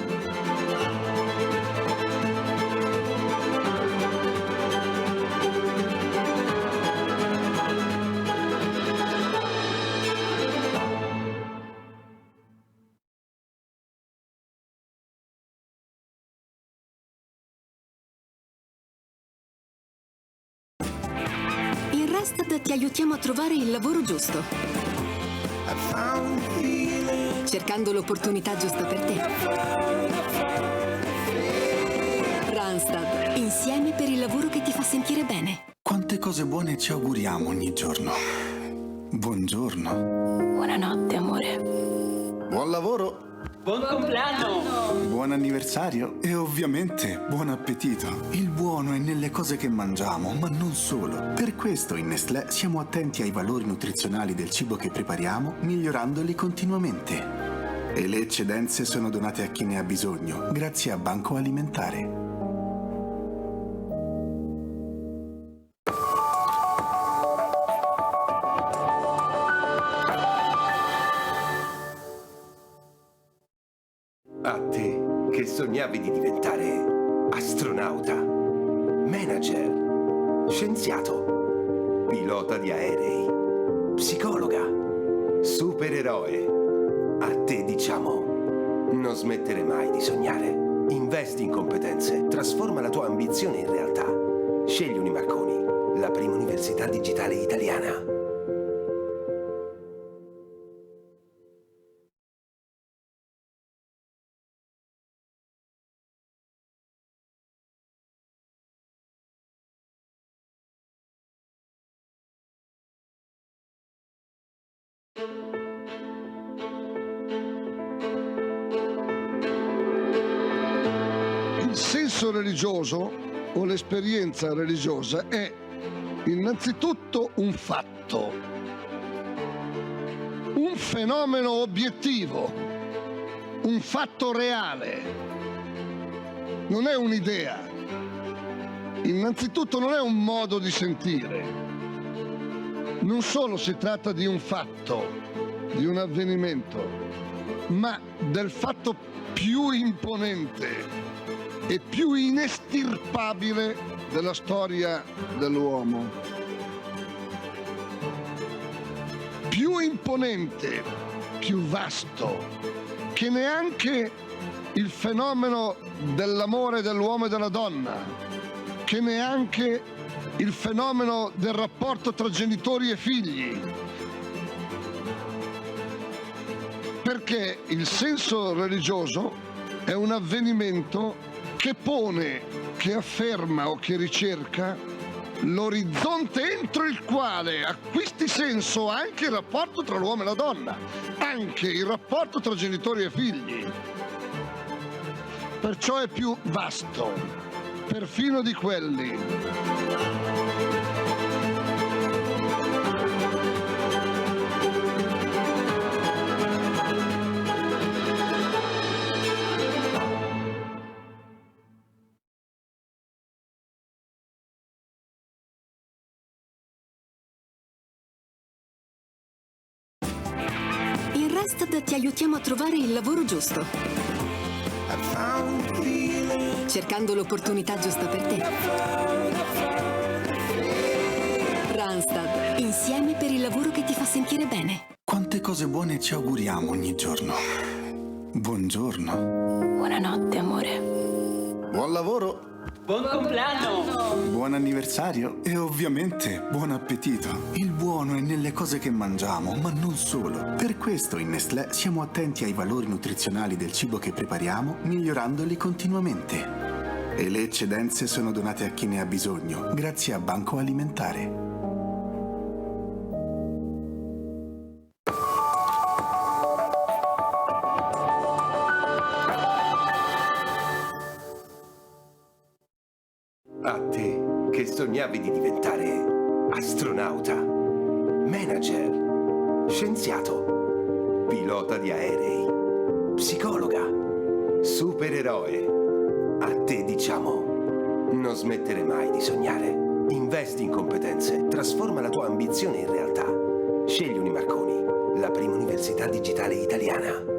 In Randstad ti aiutiamo a trovare il lavoro giusto. Cercando l'opportunità giusta per te. Randstad, insieme per il lavoro che ti fa sentire bene. Quante cose buone ci auguriamo ogni giorno. Buongiorno. Buonanotte, amore. Buon lavoro. Buon compleanno! Buon anniversario e ovviamente buon appetito. Il buono è nelle cose che mangiamo, ma non solo. Per questo in Nestlé siamo attenti ai valori nutrizionali del cibo che prepariamo, migliorandoli continuamente. E le eccedenze sono donate a chi ne ha bisogno, grazie a Banco Alimentare. A te che sognavi di diventare astronauta, manager, scienziato, pilota di aerei, psicologa, supereroe. A te diciamo, non smettere mai di sognare. Investi in competenze, trasforma la tua ambizione in realtà. Scegli Unimarconi, la prima università digitale italiana. Il senso religioso o l'esperienza religiosa è innanzitutto un fatto, un fenomeno obiettivo, un fatto reale. Non è un'idea. Innanzitutto non è un modo di sentire. Non solo si tratta di un fatto, di un avvenimento, ma del fatto più imponente e più inestirpabile della storia dell'uomo. Più imponente, più vasto, che neanche il fenomeno dell'amore dell'uomo e della donna, che neanche il fenomeno del rapporto tra genitori e figli. Perché il senso religioso è un avvenimento che pone, che afferma o che ricerca l'orizzonte entro il quale acquisti senso anche il rapporto tra l'uomo e la donna, anche il rapporto tra genitori e figli. Perciò è più vasto, perfino di quelli. In Randstad ti aiutiamo a trovare il lavoro giusto. Cercando l'opportunità giusta per te. Randstad, insieme per il lavoro che ti fa sentire bene. Quante cose buone ci auguriamo ogni giorno. Buongiorno. Buonanotte, amore. Buon lavoro. Buon compleanno! Buon anniversario e ovviamente buon appetito. Il buono è nelle cose che mangiamo, ma non solo. Per questo in Nestlé siamo attenti ai valori nutrizionali del cibo che prepariamo, migliorandoli continuamente. E le eccedenze sono donate a chi ne ha bisogno, grazie a Banco Alimentare. A te che sognavi di diventare astronauta, manager, scienziato, pilota di aerei, psicologa, supereroe. A te diciamo, non smettere mai di sognare. Investi in competenze, trasforma la tua ambizione in realtà. Scegli Unimarconi, la prima università digitale italiana.